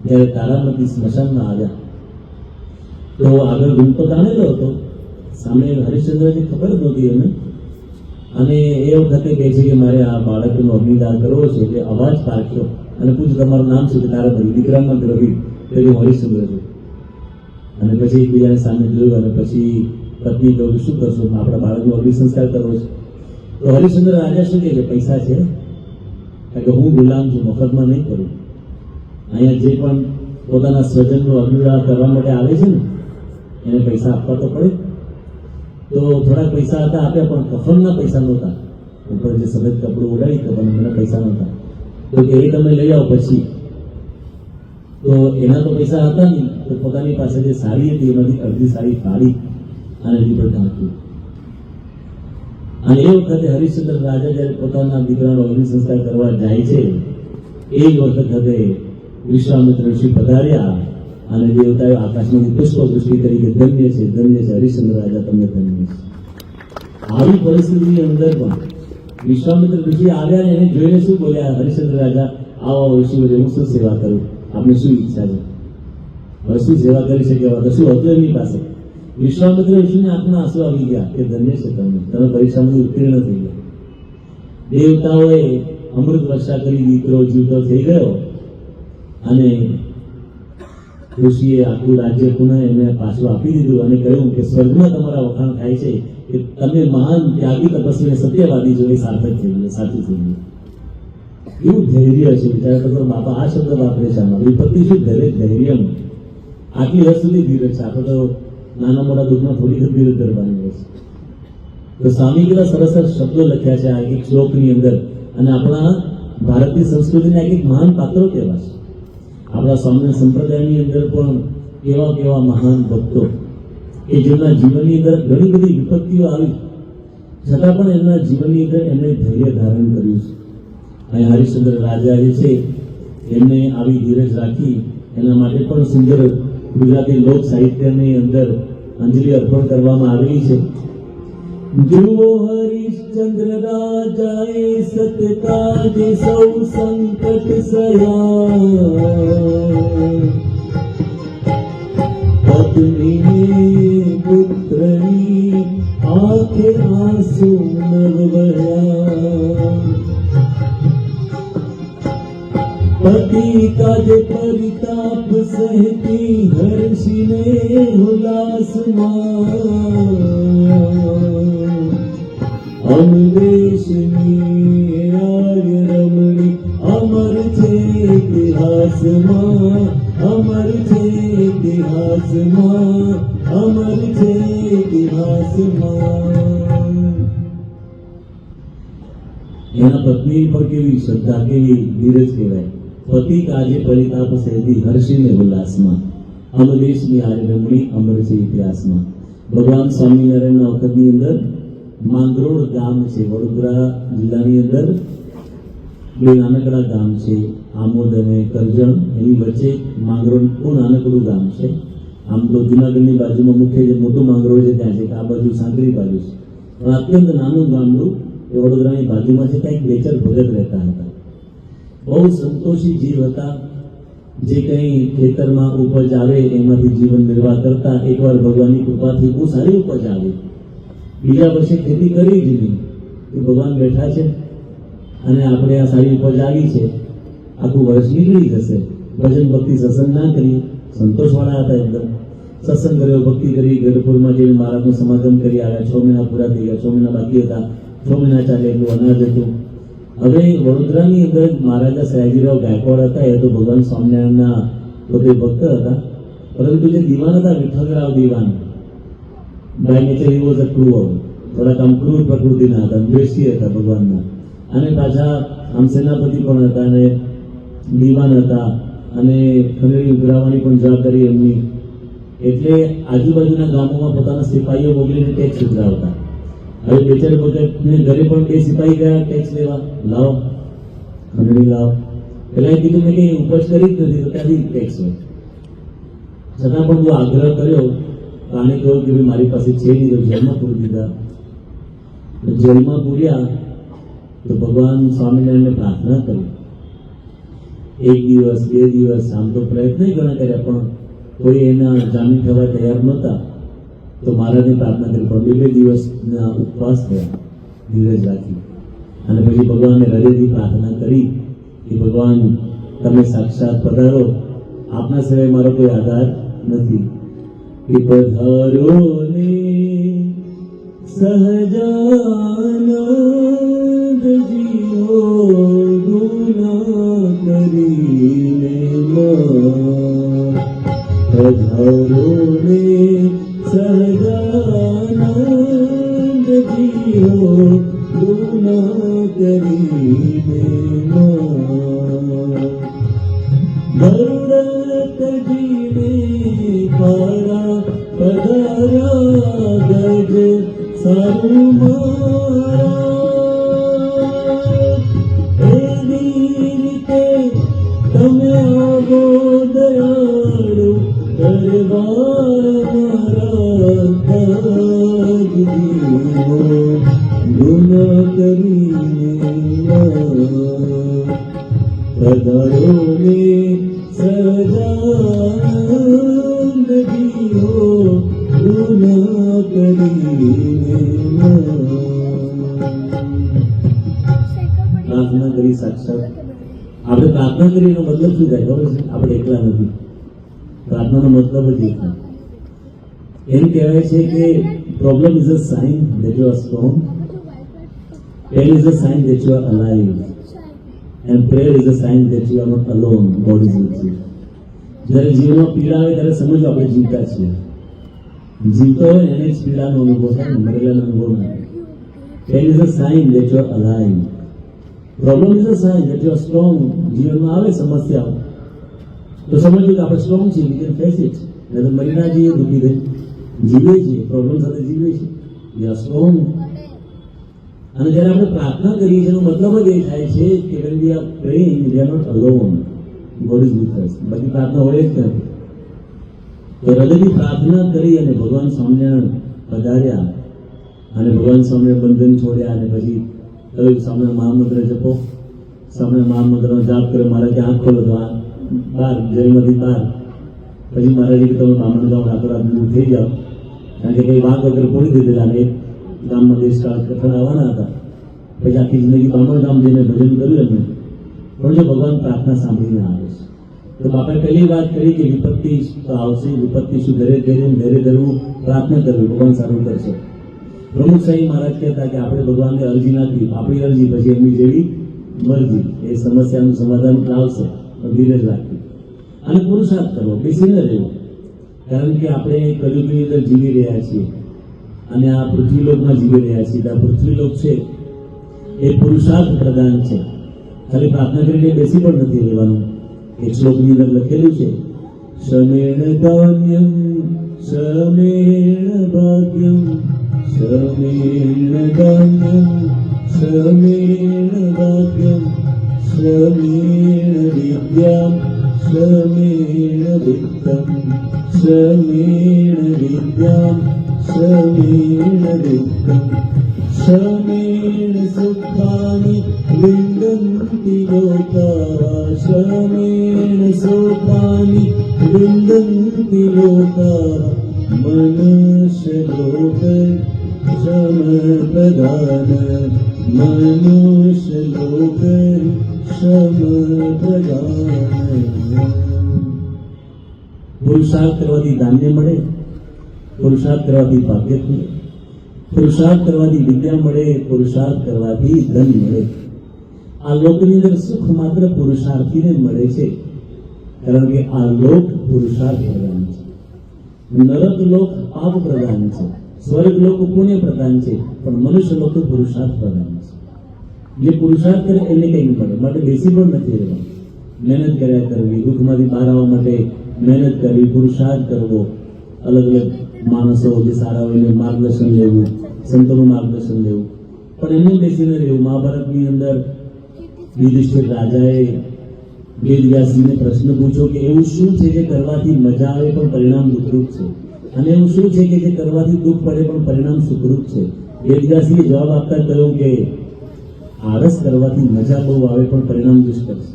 જ્યારે તારામતી સ્મશાનમાં આવ્યા તો આગળ ઘૂમતો તાણેલો હતો, સામે હરિશ્ચંદ્રજી ખબર નહોતી એને. અને એ વખતે કહે છે કે મારે આ બાળકનો અગ્નિદાન કરવો છે. એટલે અવાજ પાક્યો અને પૂછ્યું તમારું નામ શું? કે તારામતી. દીકરામાં દ્રવિડ, એટલે હું હરિશ્ચંદ્ર છું. અને પછી એકબીજાને સામે જોયું અને પછી પત્ની કહ્યું શું કરશો? આપણા બાળકનો અગ્નિ સંસ્કાર કરવો છે. તો હરિશ્ચંદ્ર રાજા શું કહે છે? પૈસા છે, કારણ કે હું ગુલામ છું, મફતમાં નહીં કરું. અહીંયા જે પણ પોતાના સ્વજનનો અગ્નિદાન કરવા માટે આવે છે ને એને પૈસા આપવા તો પડે. તો થોડાક પૈસા હતા, આપ્યા, પણ કફનના પૈસા નહોતા. ઉપર જે સફેદ કપડું ઉડાડી કફન એના પૈસા નહોતા. તો કે એ તમે લઈ આવો પછી. તો એના તો પૈસા હતા નહીં, તો પોતાની પાસે જે સાડી હતી એમાંથી અડધી સાડી ફાડી અને એની પર ઢાંક્યું. અને એ વખતે હરિશ્ચંદ્ર રાજા જ્યારે પોતાના દીકરાનો અગ્નિ સંસ્કાર કરવા જાય છે એ જ વખતે વિશ્વામિત્ર ઋષિ પધાર્યા અને દેવતાએ આકાશમાંથી પુષ્પવૃષ્ટિ તરીકે ધન્ય છે, ધન્ય છે, હરિશ્ચંદ્ર રાજા તમને ધન્ય છે. આવી પરિસ્થિતિની અંદર પણ વિશ્વામિત્ર ઋષિ આવ્યા ને એને જોઈને શું બોલ્યા? હરિશ્ચંદ્ર રાજા આવો ઋષિ, હું શું સેવા કરું? આપને શું ઈચ્છા છે? હવે શું સેવા કરી શકે? તો શું હતું એમની પાસે? વિશ્વામિત્ર ઋષિને આંખમાં આંસુ આવી ગયા કે ધન્ય છે તમે પરીક્ષામાંથી ઉત્તીર્ણ થઈ ગયા. દેવતાઓએ અમૃત વર્ષા કરી, દીકરો જીવતો થઈ ગયો અને ઋષિએ આખું રાજ્ય પુનઃ એને પાછું આપી દીધું અને કહ્યું કે સ્વર્ગમાં તમારા વખાણ થાય છે કે તમે મહાન ત્યાગી તપસ્વી સત્યવાદી જો, એ સાર્થક થઈ ગયું, સાચું થઈ ગયું. એવું ધૈર્ય છે વિચાર કરો. બાપા આ શબ્દ વાપરે છે આમાં, વિપત્તિ શું ધૈર્ય, આટલી હદ સુધી ધીરજ છે. આપણે તો નાના મોટા દુઃખમાં થોડી ધીરજ કરવાની હોય છે. તો સ્વામી કેવા સરસ સરસ શબ્દો લખ્યા છે આ એક શ્લોકની અંદર. અને આપણા ભારતીય સંસ્કૃતિના એક મહાન પાત્રો કેવા છે. આપણા સ્વામિનારાયણ સંપ્રદાયની અંદર પણ કેવા કેવા મહાન ભક્તો કે જેમના જીવનની અંદર ઘણી બધી વિપત્તિઓ આવી છતાં પણ એમના જીવનની અંદર એમણે ધૈર્ય ધારણ કર્યું છે. અને હરિશ્ચંદ્ર રાજા જે છે એમને આવી ધીરજ રાખી એના માટે પણ સુંદર ગુજરાતી લોક સાહિત્યની અંદર અંજલિ અર્પણ કરવામાં આવેલી છે. જુઓ હરિશ્ચંદ્ર રાજાએ સતકાજે સૌ સંકટ સયા, પત્ની પુત્રની આંખે આંસુ નવ વહ્યા, પતિ पति काज परिताप सहती हर्षिने हुलास अमरेशनी आर्य रमणी अमर छे इतिहास अमर छे इतिहास अमर छे इतिहास એના પત્ની પર કેવી શ્રદ્ધા, કેવી ધીરજ કહેવાય. પતિ કાજે પરિતાપ સહેતી હર્ષિને ઉલ્લાસમાં અમરેશની આર્યરમણી અમર છે ઇતિહાસમાં. ભગવાન સ્વામિનારાયણના વખતની અંદર માંગરોળ ગામ છે, વડોદરા જિલ્લાની અંદર બે નાનકડા ગામ છે, આમોદ અને કરજણ. એની વચ્ચે માંગરોળ બહુ નાનકડું ગામ છે. આમ તો જુનાગઢની બાજુમાં મુખ્ય જે મોટું માંગરોળ છે ત્યાં છે, આ બાજુ સાંકરી બાજુ છે, પણ અત્યંત નાનું ગામડું એ વડોદરાની બાજુમાં છે. ત્યાં એક બેચર ભગત રહેતા હતા. બહુ સંતોષી જીવ હતા. જે કંઈ ખેતરમાં ઉપજ આવે એમાંથી જીવન નિર્વાહ કરતા. એકવાર ભગવાનની કૃપાથી બહુ સારી ઉપજ આવી. બીજા વર્ષે ખેતી કરી જ નહીં કે ભગવાન બેઠા છે અને આપણે આ સારી ઉપજ આવી છે, આખું વર્ષ નીકળી જશે, ભજન ભક્તિ સત્સંગ ના કરીએ. સંતોષવાળા હતા એકદમ. સત્સંગ કર્યો, ભક્તિ કરી, ગઢપુરમાં જઈને મહારાજનું સમાગમ કરી આવ્યા. 6 મહિના પૂરા થઈ ગયા, 6 મહિના બાકી હતા. 6 મહિના ચાલે એટલું અનાજ હતું. હવે વડોદરાની અંદર મહારાજા સયાજીરાવ ગાયકવાડ હતા. એ તો ભગવાન સ્વામિનારાયણના પોતે ભક્ત હતા, પરંતુ જે દીવાન હતા Vitthalrao Diwan, by nature he was a cruel, થોડાક આમ ક્રૂર પ્રકૃતિના હતા, દ્વેષી હતા ભગવાનના. અને પાછા આમ સેનાપતિ પણ હતા અને દીવાન હતા અને ખંડેરી ઉઘરાવવાની પણ જવાબદારી એમની. એટલે આજુબાજુના ગામોમાં પોતાના સિપાહીઓ મોકલીને ટેક્સ ઉઘરાવતા. હવે બેચર ભગતને ઘરે પણ 2 સિપાહી ગયા ટેક્સ લેવા, લાવો ખંડણી લાવો. પેલા એ કીધું મેં કઈ ઉપજ કરી જ નથી, તો ક્યાંથી ટેક્સ હોય. છતાં પણ બહુ આગ્રહ કર્યો. આને કહ્યું કે ભાઈ મારી પાસે છે નહીં, તો જેલમાં પૂરી દીધા. જેલમાં પૂર્યા તો ભગવાન સ્વામિનારાયણને પ્રાર્થના કરી. 1 દિવસ 2 દિવસ આમ તો પ્રયત્ન ઘણા કર્યા, પણ કોઈ એના જામીન થવા તૈયાર નહોતા. તો મહારાજને પ્રાર્થના કરી, પણ 2 દિવસના ઉપવાસ થયા ધીરજ રાખી. અને પછી ભગવાનને હૃદયથી પ્રાર્થના કરી કે ભગવાન તમે સાક્ષાત પધારો, આપના સિવાય મારો કોઈ આધાર નથી. કે પધારો ને સહજાનંદ જીઓ ગુના કરીને પધારો ને સહજાનંદ જીઓ ગુના કરીને ભરતજીને પારા પધાર્યા ગજ સારું મારા. એવી રીતે તમે આવો દયાળુ કરવા મારા ગુના કરીને પધારો ને સહજાનંદ જીઓ ગુના કરીને. પ્રાર્થના કરી સાક્ષાત. આપણે પ્રાર્થના કરીનો મતલબ શું થાય ખબર છે? આપણે એકલા નથી. પ્રાર્થનાનો મતલબ જ એક એમ કહેવાય છે કે problem is a sign that you are strong, pain is a sign that you are alive, and prayer is a sign that you are not alone, God is with you. જ્યારે જીવનમાં પીડા આવે ત્યારે સમજો આપણે જીવતા છીએ. જીવતો હોય એને જ પીડાનો અનુભવ થાય, મરેલાનો અનુભવ ના થાય. Pain is a sign that you are alive, problem is a sign that you are strong. જીવનમાં આવે સમસ્યાઓ તો સમજવું કે આપણે સ્ટ્રોંગ છીએ, વી કેન ફેસ ઇટ. નહીં તો મરી ના જઈએ દુઃખી થઈ, જીવે છીએ, પ્રોબ્લેમ સાથે જીવે છે, વી આર સ્ટ્રોંગ. અને જ્યારે આપણે પ્રાર્થના કરીએ છીએ એનો મતલબ જ એ થાય છે કે when we are praying we are not alone, God is with us. બાકી પ્રાર્થના હોય જ નથી. તો હૃદયની પ્રાર્થના કરી અને ભગવાન સ્વામિનારાયણ પધાર્યા અને ભગવાન સ્વામિનારાયણ બંધન છોડ્યા અને પછી કહ્યું સ્વામિનારાયણ મહામંત્ર જપો. સ્વામિનારાયણ મહામંત્રનો જાપ કરે. મહારાજે આંખ ખોલો તો બહાર જેલમાંથી બહાર. પછી મહારાજે કે તમે બામણ ગામ રાતો રાત દૂર થઈ જાઓ, કારણ કે કંઈ વાંક વગર પૂરી દીધેલા ને ગામમાં દેશકાળ કથન આવવાના હતા. પછી આખી જિંદગી બામણ ગામ જઈને ભજન કર્યું એમને. પણ જો ભગવાન પ્રાર્થના સાંભળીને આવે છે તો બાપાએ પહેલી વાત કરી કે વિપત્તિ તો આવશે, વિપત્તિ શું ઘરે ધરવું, પ્રાર્થના કરવી, ભગવાન સારું કરશે. પ્રમુખ સાહેબ મહારાજ કહેતા કે આપણે ભગવાનને અરજી નાખી, આપણી અરજી પછી એમની જેવી મરજી, એ સમસ્યાનું સમાધાન લાવશે, ધીરજ રાખવી અને પુરુષાર્થ કરવો, બેસી ન રહેવું. કારણ કે આપણે કલિયુગની અંદર જીવી રહ્યા છીએ અને આ પૃથ્વીલોકમાં જીવી રહ્યા છીએ. આ પૃથ્વીલોક છે એ પુરુષાર્થ પ્રધાન છે. ખાલી પ્રાર્થના કરીને બેસી પણ નથી રહેવાનું. એક શ્લોકની અંદર લખેલું છે, શમેણ ધાન્યમ શમેણ ભાગ્યમ શમેણ ધાન્યમ શમેણ ભાગ્યમ શમેણ વિદ્યામ શમેણ વિત્તમ શમેણ વિદ્યામ શમેણ વિત્તમ શમેણ સુખાની વિંદંતિ લોકા શમેણ સુખાની વિંદંતિ લોકા મનુષ્ય લોક શમ પ્રધાન મનુષ્ય લોક શમ પ્રધાન. પુરુષાર્થ કરવાથી ધાન્ય મળે, પુરુષાર્થ કરવાથી ભાગ્ય મળે, પુરુષાર્થ કરવાથી વિદ્યા મળે, પુરુષાર્થ કરવાથી ધન મળે. આ લોકની અંદર સુખ માત્ર પુરુષાર્થીને મળે છે, કારણ કે આ લોક પુરુષાર્થ પ્રધાન છે. નરક લોક પાપ પ્રધાન છે, સ્વર્ગ લોક પુણ્ય પ્રધાન છે, પણ મનુષ્ય લોક પુરુષાર્થ પ્રધાન છે. જે પુરુષાર્થ કરે એને કંઈ મળે, માટે બેસી પણ નથી રહેવાનું. મહેનત કર્યા કરવી, દુઃખમાંથી બહાર આવવા માટે મહેનત કરવી, પુરુષાર્થ કરવો. અલગ અલગ માણસો જે સારા હોય એને માર્ગદર્શન લેવું, સંતોનું માર્ગદર્શન લેવું, પણ એમને બેસીને રહેવું. મહાભારતની અંદર યુધિષ્ઠિર રાજાએ વેદવ્યાસજીને પ્રશ્ન પૂછ્યો કે એવું શું છે જે કરવાથી મજા આવે પણ પરિણામ દુઃખરૂપ છે, અને એવું શું છે કે જે કરવાથી દુઃખ પડે પણ પરિણામ સુખરૂપ છે? વેદવ્યાસજીએ જવાબ આપતા કહ્યું કે આળસ કરવાથી મજા બહુ આવે પણ પરિણામ દુષ્કર છે.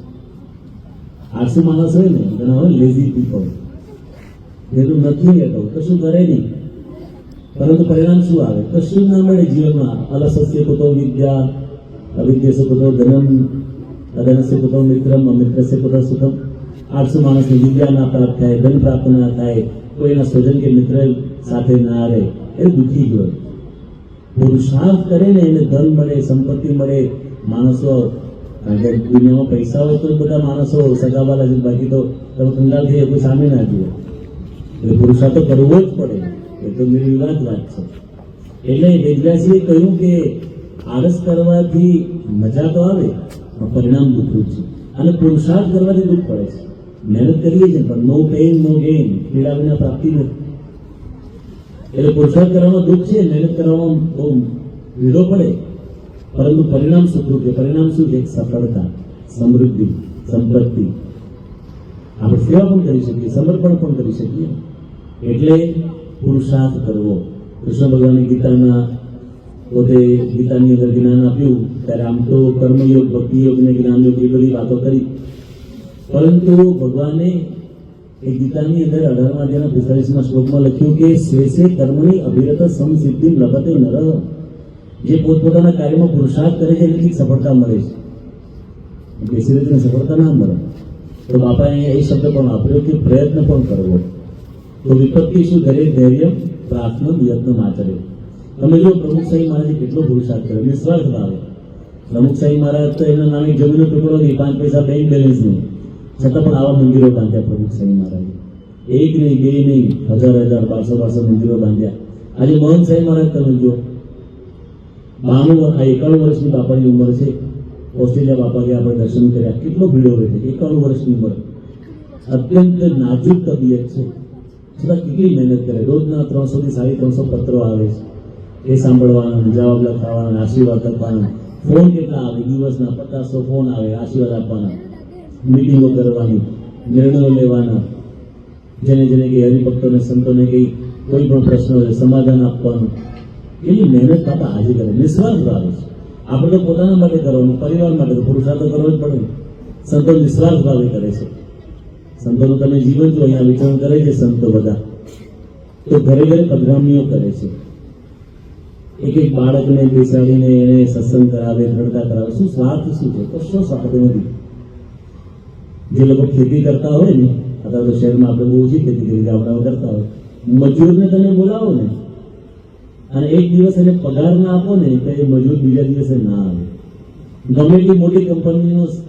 આળસુ માણસ હોય ને, ઘણા હોય લેઝી પીપલ, જેનું નથી લેતો, કશું કરે નહીં, પરંતુ પરિણામ શું આવે? કશું ના મળે જીવનમાં. અલસસ્ય કુતો વિદ્યા અવિદ્યસ્ય કુતો ધનમ અધનસ્ય કુતો મિત્રમ અમિત્રસ્ય કુતો સુખમ. આળસુ માણસને વિદ્યા ના પ્રાપ્ત થાય, ધન પ્રાપ્ત ના થાય, કોઈના સ્વજન કે મિત્ર સાથે ના રહે, એ દુઃખી જ હોય. પુરુષાર્થ કરે ને એને ધન મળે, સંપત્તિ મળે. માણસો દુનિયામાં પૈસા હોય તો બધા માણસો સગાવાલા છે, બાકી તો તમે કંગાલ થઈ કોઈ સામે ના જુએ. એટલે પુરુષાર્થ તો કરવો જ પડે, એ તો નિર્વિવાદ વાત છે. એટલે વેદવ્યાસજીએ કહ્યું કે આળસ કરવાથી મજા તો આવે પણ પરિણામ દુઃખરૂપ છે, અને પુરુષાર્થ કરવાથી દુઃખ પડે છે. મહેનત કરીએ છીએ પણ નો પેઇન નો ગેઇન, પીડા વિના પ્રાપ્તિ નથી. એટલે પુરુષાર્થ કરવામાં દુઃખ છે, મહેનત કરવામાં બહુ ભીડો પડે, પરંતુ પરિણામ સુખરૂપ છે. પરિણામ શું છે? સફળતા, સમૃદ્ધિ, સંપત્તિ. આપણે સેવા પણ કરી શકીએ, સમર્પણ પણ કરી શકીએ. એટલે પુરુષાર્થ કરવો. કૃષ્ણ ભગવાને પોતે ગીતાની અંદર જ્ઞાન આપ્યું ત્યારે આમ તો કર્મયોગ, ભક્તિયોગ ને જ્ઞાનયોગ એ બધી વાતો કરી, પરંતુ ભગવાને એ ગીતાની અંદર 18મા અધ્યાયના 45મા શ્લોકમાં લખ્યું કે શેષે કર્મણી અભિરત સમસિદ્ધિ લભતે નર. જે પોતપોતાના કાર્યમાં પુરુષાર્થ કરે છે એને સફળતા મળે છે, બેસી રીતે સફળતા ના મળે. તો બાપાએ એ શબ્દ પણ વાપર્યો કે પ્રયત્ન પણ કરવો. તો વિપત્તિ શું ધરે ધૈર્ય પ્રાર્થના યત્ન આચરે. તમે જો પ્રમુખ સાહેબ મહારાજે કેટલો પુરુષાર્થ કર્યો, નિસ્વાર્થ ભાવે. પ્રમુખ સાહેબ મહારાજ તો એના નામે જમીનનો ટુકડો નહીં, 5 પૈસા બેંક બેલેન્સ નહીં, છતાં પણ આવા મંદિરો બાંધ્યા પ્રમુખ સાહેબ મહારાજે. એક નહીં, બે નહીં, 1000 1200 મંદિરો બાંધ્યા. આજે મોહન સાહેબ મહારાજ તમે જો 91 વર્ષની બાપાની ઉંમર છે. ઓસ્ટ્રેલિયા બાપા ગયા, આપણે દર્શન કર્યા, કેટલો ભીડો રહે છે. 91 વર્ષની ઉંમર, અત્યંત નાજુક તબિયત છે, છતાં કેટલી મહેનત કરે. રોજના 300 થી 350 પત્રો આવે છે, એ સાંભળવાના, જવાબ લખાવાના, આશીર્વાદ આપવાના. ફોન કેટલા આવે દિવસના? 50 ફોન આવે, આશીર્વાદ આપવાના, મિટિંગો કરવાની, નિર્ણયો લેવાના. જેને જેને કઈ હરિભક્તોને સંતોને કઈ કોઈ પણ પ્રશ્ન હોય સમાધાન આપવાનું. એની મહેનત બાપા આજે કરે, નિસ્વાર્થ ભાવે છે. આપણે તો પોતાના માટે કરવાનું, પરિવાર માટે તો પુરુષાર્થ તો કરવો જ પડે. સંતો નિસ્વાર્થ ભાવે કરે છે. સંતોનું તમે જીવન જો અહીંયા વિચરણ કરે છે સંતો બધા, તો ઘરે ઘરે પધરામણીઓ કરે છે. એક એક બાળકને બેસાડીને એને સત્સંગ કરાવે, રડતા કરાવે. શું સ્વાર્થ શું છે? કશો સ્વાર્થ નથી. જે લોકો ખેતી કરતા હોય ને, અથવા તો શહેરમાં આપણે બહુ ઓછી ખેતી કરી ગામડામાં કરતા હોય, મજૂરને તમે બોલાવો ને અને એક દિવસ એને પગાર ના આપો ને તો એ મજૂર બીજા દિવસે ના આવે. ગમે એટલી મોટી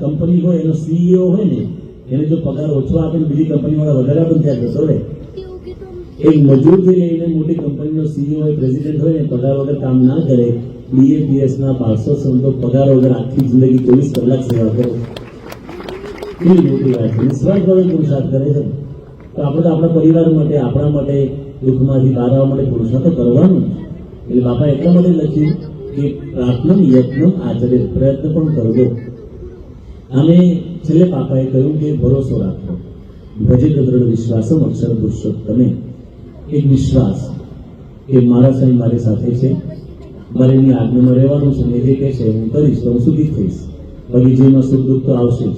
કંપની હોય, એનો સીઈઓ હોય ને, એને જો પગાર ઓછો આપે ને બીજી કંપની વાળા વધારે આપે ત્યાં જતો રહે. એક મજૂરથી લઈને મોટી કંપનીનો સીઈઓ હોય, પ્રેસિડેન્ટ હોય ને, પગાર વગર કામ ના કરે, BAPS ના 500 સમજો પગાર વગર આખી જિંદગી 24 કલાક સેવા કરે, કેવી મોટી વાત છે. નિસ્વાર્થભાવે પુરુષાર્થ કરે છે. તો આપણે તો આપણા પરિવાર માટે, આપણા માટે, દુઃખમાંથી બહાર આવવા માટે પુરુષાર્થ તો કરવાનું. એટલે બાપા એટલા માટે લખ્યું કે પ્રાર્થના યત્ન આચરે, પ્રયત્ન પણ કરવો. અને છેલ્લે પાપાએ કહ્યું કે ભરોસો રાખો, ભજે દ્રઢ વિશ્વાસમ અક્ષર પુરુષોત્તમે. એક વિશ્વાસ કે મારા સાંઈ મારી સાથે છે, મારે એની આજ્ઞામાં રહેવાનું છે, ને જે કહે છે હું કરીશ તો હું સુખી થઈશ. બાકી જીવનમાં સુખ દુઃખ તો આવશે જ,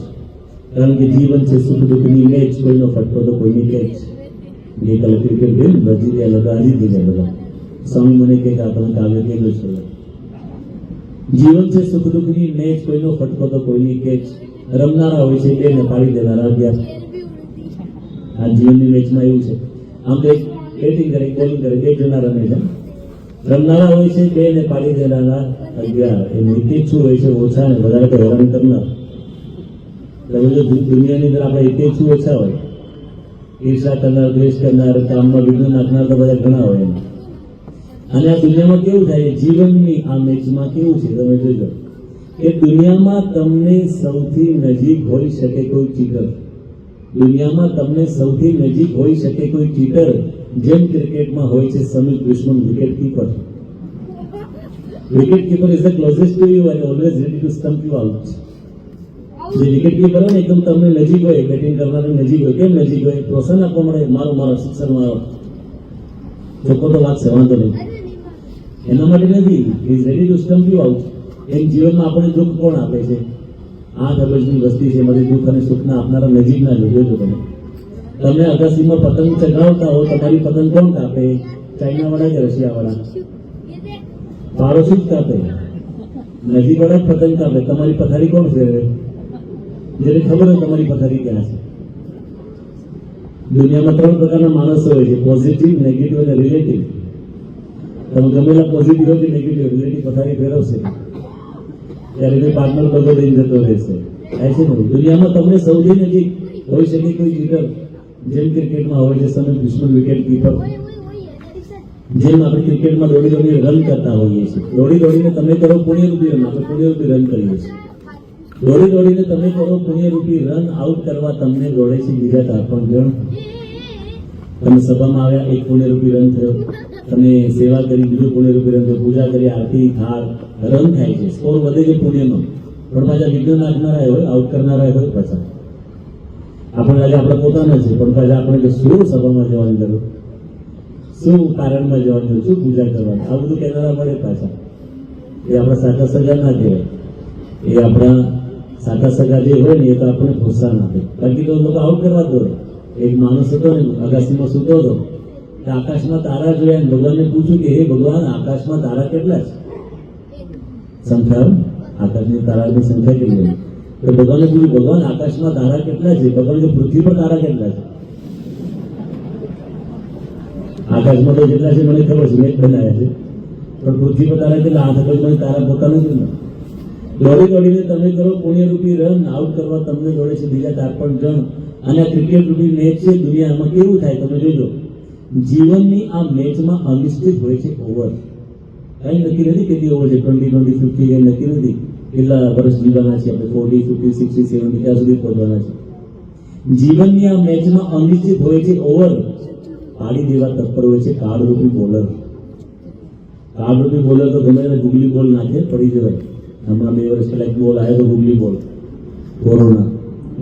કારણ કે જીવન છે સુખ દુઃખની મેચ, કોઈનો ફટકો તો કોઈની કેચ. ગઈકાલે ક્રિકેટ ગેમ બજી ગયા લગાડી દીધા બધા. સ્વામી મને કહે કે આ તમે કાવ્ય કહેલું છે, જીવન છે સુખ દુઃખની મેચ, કોઈનો ફટકો તો કોઈની કેચ. રમનારા હોય છે બે ને પાડી દેનારા 11. આ જીવનની મેચમાં એવું છે, આમ તો એક બેટિંગ કરે, બોલિંગ કરે, બે જણા રમે છે. રમનારા હોય છે બે ને પાડી દેનારા 11. એ વિકેટ શું હોય છે? ઓછા ને વધારે તો હેરાન કરનાર. દુનિયાની અંદર આપણે વિકેટ શું ઓછા હોય? ઈર્ષા કરનાર, દ્વેષ કરનાર, કામમાં વિઘ્ન નાખનાર તો બધા ઘણા હોય એમ. અને આ દુનિયામાં કેવું થાય, જીવનની આ મેચમાં કેવું છે તમે જોજો કે દુનિયામાં તમને સૌથી નજીક હોઈ શકે કોઈ ચીટર. દુનિયામાં તમને સૌથી નજીક હોઈ શકે કોઈ ચીટર, જેમ ક્રિકેટમાં હોય છે સમીર દુશ્મન wicket keeper. Wicket keeper is the closest to you and always ready to stump you out. જે વિકેટ કીપર હોય ને એકદમ તમને નજીક હોય, બેટિંગ કરનાર નજીક હોય. કેમ નજીક હોય? પ્રોત્સાહન આપવા મળે, મારો મારો સિક્સર મારો, ચોખ્ખો તો વાત છે, વાંધો નહીં. એના માટે નથી, is ready to stump you out. એમ જીવનમાં આપણને દુઃખ કોણ આપે છે? 8 અબજની વસ્તી છે, એમાંથી દુઃખ અને સુખના આપનારા નજીકના જોજો તમે. તમે અગાસીમાં પતંગ ચગાવતા હો, તમારી પતંગ કોણ કાપે? ચાઇના વાળા કે રશિયા વાળા? પાડોશી જ કાપે. નજીક વાળા જ પતંગ કાપે. તમારી પથારી કોણ ફેરવે? જેને ખબર હોય તમારી પથારી ક્યાં છે. દુનિયામાં 3 પ્રકારના માણસો હોય છે, પોઝિટિવ, નેગેટિવ અને રિલેટિવ. તમે ગમેલા પોઝિટિવ હોય કે નેગેટિવ, રિલેટિવ પથારી ફેરવશે ત્યારે કોઈ પાર્ટનર બધો લઈને જતો રહેશે. થાય છે ને? દુનિયામાં તમને સૌથી નજીક હોઈ શકે કોઈ ચીટર, જેમ ક્રિકેટમાં હોય છે સમીર દુશ્મન વિકેટ કીપર. જેમ આપણે ક્રિકેટમાં દોડી દોડી રન કરતા હોઈએ છીએ, દોડી દોડીને તમે કરો પુણ્યરૂપી રન, આપણે પુણ્યરૂપી રન કરીએ છીએ. દોડી દોડીને તમે કરો પુણ્યરૂપી રન, આઉટ કરવા તમને દોડે છે બીજા 4-5 જણ. તમે સભામાં આવ્યા, એક પુણ્યરૂપી રન થયો. તમે સેવા કરી, બીજું પુણ્યરૂપી રન થયો. પૂજા કરી, આરતી, થાળ, રન થાય છે, સ્કોર વધે છે પુણ્યનો. પણ પાછા વિઘ્ન નાખનારા હોય, આઉટ કરનારા હોય પાછા. આપણે આજે આપણે પોતાના છે, પણ પાછા આપણે શું સભામાં જવાની જરૂર, શું કારણમાં જવાની જરૂર, શું પૂજા કરવાની, આ બધું કહેનારા મળે પાછા. એ આપણા સાચા સગા ના કહેવાય. એ આપણા સાચા સગા જે હોય ને એ તો આપણને પ્રોત્સાહન આપે. બાકી તો લોકો આઉટ કરવા દોડે. એક માણસ હતો ને, અગાસીમાં સૂતો હતો, આકાશમાં તારા જોયા, ભગવાનને પૂછ્યું કે હે ભગવાન, આકાશમાં તારા કેટલા છે? સંખ્યા, આકાશની તારાની સંખ્યા કેટલી? તો ભગવાનને પૂછ્યું, ભગવાન આકાશમાં તારા કેટલા છે? ભગવાન કે પૃથ્વી પર તારા કેટલા છે? આકાશમાં તો જેટલા છે મને ખબર છે, મેં બનાવ્યા છે, પણ પૃથ્વી પર તારા કેટલા? આ ખબર મને તારા પોતાનું જ નથી. દોડી દોડીને તમે કરો પુણ્યરૂપી રન, આઉટ કરવા તમને દોડે છે બીજા 4-5 જણ. અને આ ક્રિકેટ રૂપી મેચ છે દુનિયામાં. કેવું થાય તમે જોજો, જીવનની આ મેચમાં અનિશ્ચિત હોય છે ઓવર. કઈ નક્કી નથી કેટલી ઓવર છે, 20, 20, 50 કઈ નક્કી નથી. કેટલા વર્ષ જીવવાના છે આપણે, 40, 50, 60, 70 ત્યાં સુધી પહોંચવાના છે. જીવનની આ મેચમાં અનિશ્ચિત હોય છે ઓવર. પાડી દેવા તત્પર હોય છે કાર્ડરૂપી બોલર. કાર્ડરૂપી બોલર તો ગમે તેને ગુગલી બોલ નાખે, પડી જવાય. હમણાં 2 વર્ષ પહેલા એક બોલ આવ્યો તો ગુગલી બોલ, કોરોના.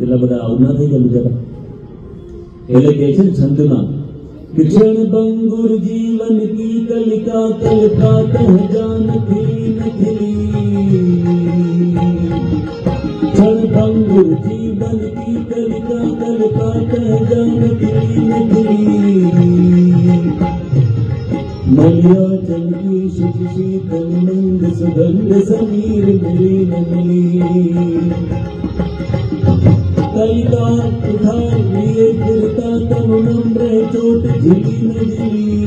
એટલા બધા આવું ના થઈ ગયા બીજા. એટલે કહે છે છંદમાં, क्षण भंगुर जीवन की कलिका कलकात जानती नखली। क्षण भंगुर जीवन की कलिका कलकात जानती नखली। मलिया जल की शुभ शीतल मंद सुगंध समीर मेरी नमली। कई का उधार लिए फिरता तब नम्र चोट झिली न झिली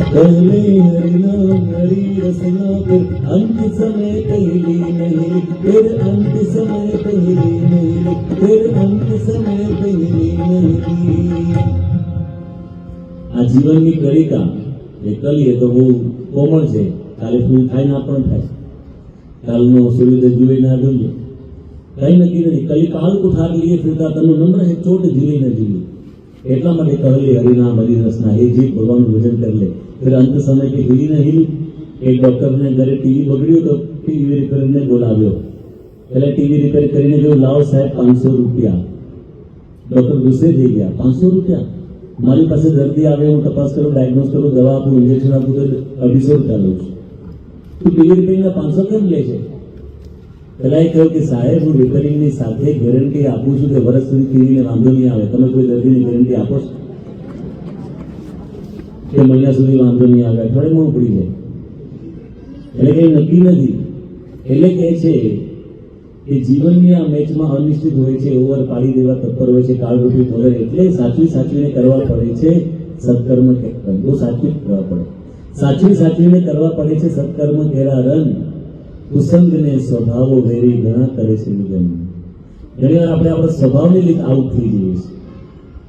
कहले हरि नाम हरि रसना फिर अंत समय कहली नहीं फिर अंत समय कहली नहीं फिर अंत समय कहली नहीं आ जीवन की कलिका ये कलिए तो वो कोमल है काले फूल थाय ना पण थाय કાલનો સૂર્યોદય જુએ ના જોઈએ કઈ નક્કી નથી કલિકાલ કુઠાર લીએ ફિરતા તનું નમ્ર હે ચોટ ઝીલી ન ઝીલી એટલા માટે કહે હરિનામ હરિરસના હે જીત ભગવાનનું ભજન કરી લે फिर अंत समय के हिली न हिली एक डॉक्टर ने घरे टीवी बगड़્યું तो टीवी रिपेयर ने बोलाव्યો એટલે ટીવી રિપેર કરીને જો લાવો સાહેબ 500 રૂપિયા ડોક્ટર ગુસ્સે થઈ ગયા 500 રૂપિયા મારી પાસે દર્દી આવે હું તપાસ કરું ડાયગ્નોસ કરું દવા આપું ઇન્જેક્શન આપું તો 250 રૂપિયા લઉં છું તું ટીવી રિપેરિંગના 500 કેમ લે છે પેલા કહ્યું કે સાહેબ હું રિપેરિંગની સાથે ગેરંટી આપું છું કે વર્ષ સુધી ટીવીને વાંધો નહીં આવે તમે કોઈ દર્દીની ગેરંટી આપો છો કે મહિના સુધી વાંધો નહીં આવે અઠવાડિયામાં ઉપડી જાય એટલે કંઈ નક્કી નથી એટલે કહે છે કે જીવનની આ મેચમાં અનિશ્ચિત હોય છે ઓવર પાડી દેવા તત્પર હોય છે કાળરૂપી બોલર એટલે સાચવીને કરવા પડે છે સત્કર્મ બહુ સાચવી કરવા પડે સાચવીને કરવા પડે છે સત્કર્મ કેરા રન કુસંગને સ્વભાવો વેરી ઘણા કરે છે નિગમ ઘણીવાર આપણે આપણા સ્વભાવને લીધે આઉટ થઈ જઈએ છીએ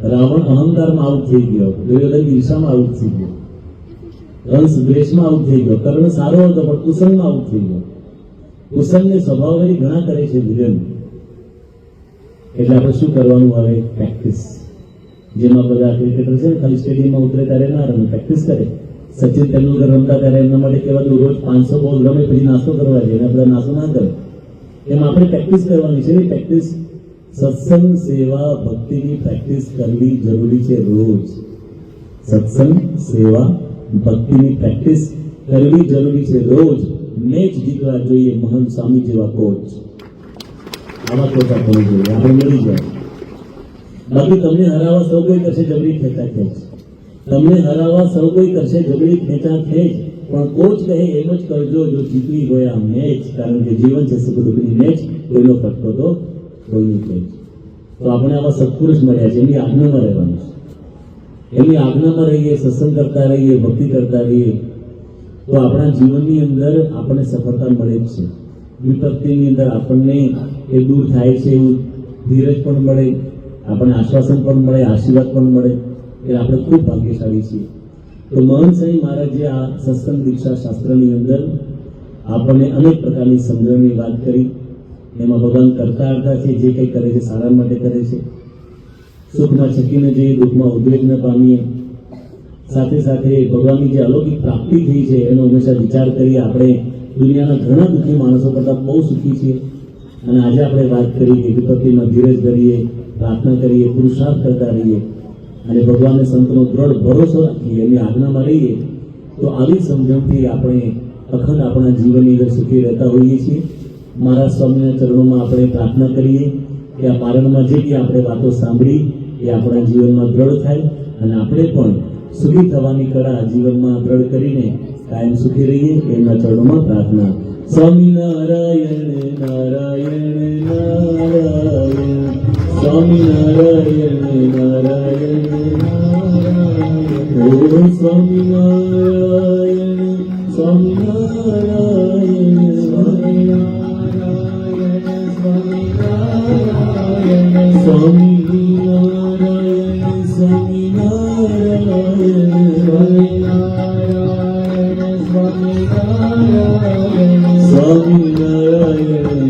રાવણ અહંકારમાં આઉટ થઈ ગયો દુર્યોધન ઈર્ષામાં આઉટ થઈ ગયો કંસ દ્વેષમાં આઉટ થઈ ગયો કર્ણ સારો હતો પણ કુસંગમાં આઉટ થઈ ગયો કુસંગને સ્વભાવ વેરી ઘણા કરે છે વિલન એટલે આપણે શું કરવાનું આવે પ્રેક્ટિસ જેમાં બધા ક્રિકેટર છે ખાલી સ્ટેડિયમમાં ઉતરે ત્યારે ના રમે પ્રેક્ટિસ કરે સચિન તેંડુલકર રમતા ત્યારે એમના માટે કહેવાતું રોજ 500 બોલ રમે પછી નાસ્તો કરવા જાય અને આપણે નાસ્તો ના કરે એમ આપણે પ્રેક્ટિસ કરવાની છે પ્રેક્ટિસ સત્સંગ સેવા ભક્તિની પ્રેક્ટિસ કરવી જરૂરી છે રોજ સત્સંગ સેવા ભક્તિની પ્રેક્ટિસ કરવી જરૂરી છે રોજ મેચ જીતવા જોઈએ મહાન સ્વામી જેવા કોચ આવા કોચ આપણે જોઈએ આપણે મળી જાય બાકી તમને હરાવવા સૌ કોઈ કરશે જબરી ખેંચા ખેંચ તમને હરાવવા સૌ કોઈ કરશે જબરી ખેંચા ખેંચ પણ કોચ કહે એમ જ કરજો જો જીતવી હોય આ મેચ કારણ કે જીવન છે સુખ દુઃખની મેચ કોઈનો ફટકો તો કોઈનું ખેંચ તો આપણે આવા સત્પુરુષ મળ્યા છે એમની આજ્ઞામાં રહેવાનું છે એમની આજ્ઞામાં રહીએ સત્સંગ કરતા રહીએ ભક્તિ કરતા રહીએ તો આપણા જીવનની અંદર આપણને સફળતા મળે જ છે વિપત્તિની અંદર આપણને એ દૂર થાય છે એવું ધીરજ પણ મળે આપણને આશ્વાસન પણ મળે આશીર્વાદ પણ મળે એ આપણે ખૂબ ભાગ્યશાળી છીએ તો મહંત સ્વામી મહારાજે આ સત્સંગ દીક્ષા શાસ્ત્રની અંદર આપણને અનેક પ્રકારની સમજણની વાત કરી એમાં ભગવાન કરતા હતા છે જે કંઈ કરે છે સારા માટે કરે છે સુખમાં છકી ન જઈએ દુઃખમાં ઉદ્વેગ ન પામીએ સાથે સાથે ભગવાનની જે અલૌકિક પ્રાપ્તિ થઈ છે એનો હંમેશા વિચાર કરીએ આપણે દુનિયાના ઘણા દુઃખી માણસો કરતાં બહુ સુખી છીએ અને આજે આપણે વાત કરી કે વિપત્તિમાં ધીરજ ધરીએ પ્રાર્થના કરીએ પુરુષાર્થ કરતા રહીએ અને ભગવાનને સંતનો દ્રઢ ભરોસો રાખીએ એમની આજ્ઞામાં રહીએ તો આવી સમજણથી આપણે અખંડ આપણા જીવનની અંદર સુખી રહેતા હોઈએ છીએ મારા સ્વામીના ચરણોમાં આપણે પ્રાર્થના કરીએ કે આ પારણમાં જે બી આપણે વાતો સાંભળી એ આપણા જીવનમાં દ્રઢ થાય અને આપણે પણ સુખી થવાની કળા જીવનમાં દ્રઢ કરીને કાયમ સુખી રહીએ એમના ચરણોમાં પ્રાર્થના સ્વામી નારાયણ નારાયણ નારાયણ સ્વામી નારાયણ નારાયણ નારાયણ ઓમ સ્વામી નારાયણ સ્વામી નારાયણ સ્વામી નારાયણ સ્વામી નારાયણ સ્વામી નારાયણ સ્વામી નારાયણ સ્વામી નારાયણ સ્વામી નારાયણ સ્વામી નારાયણ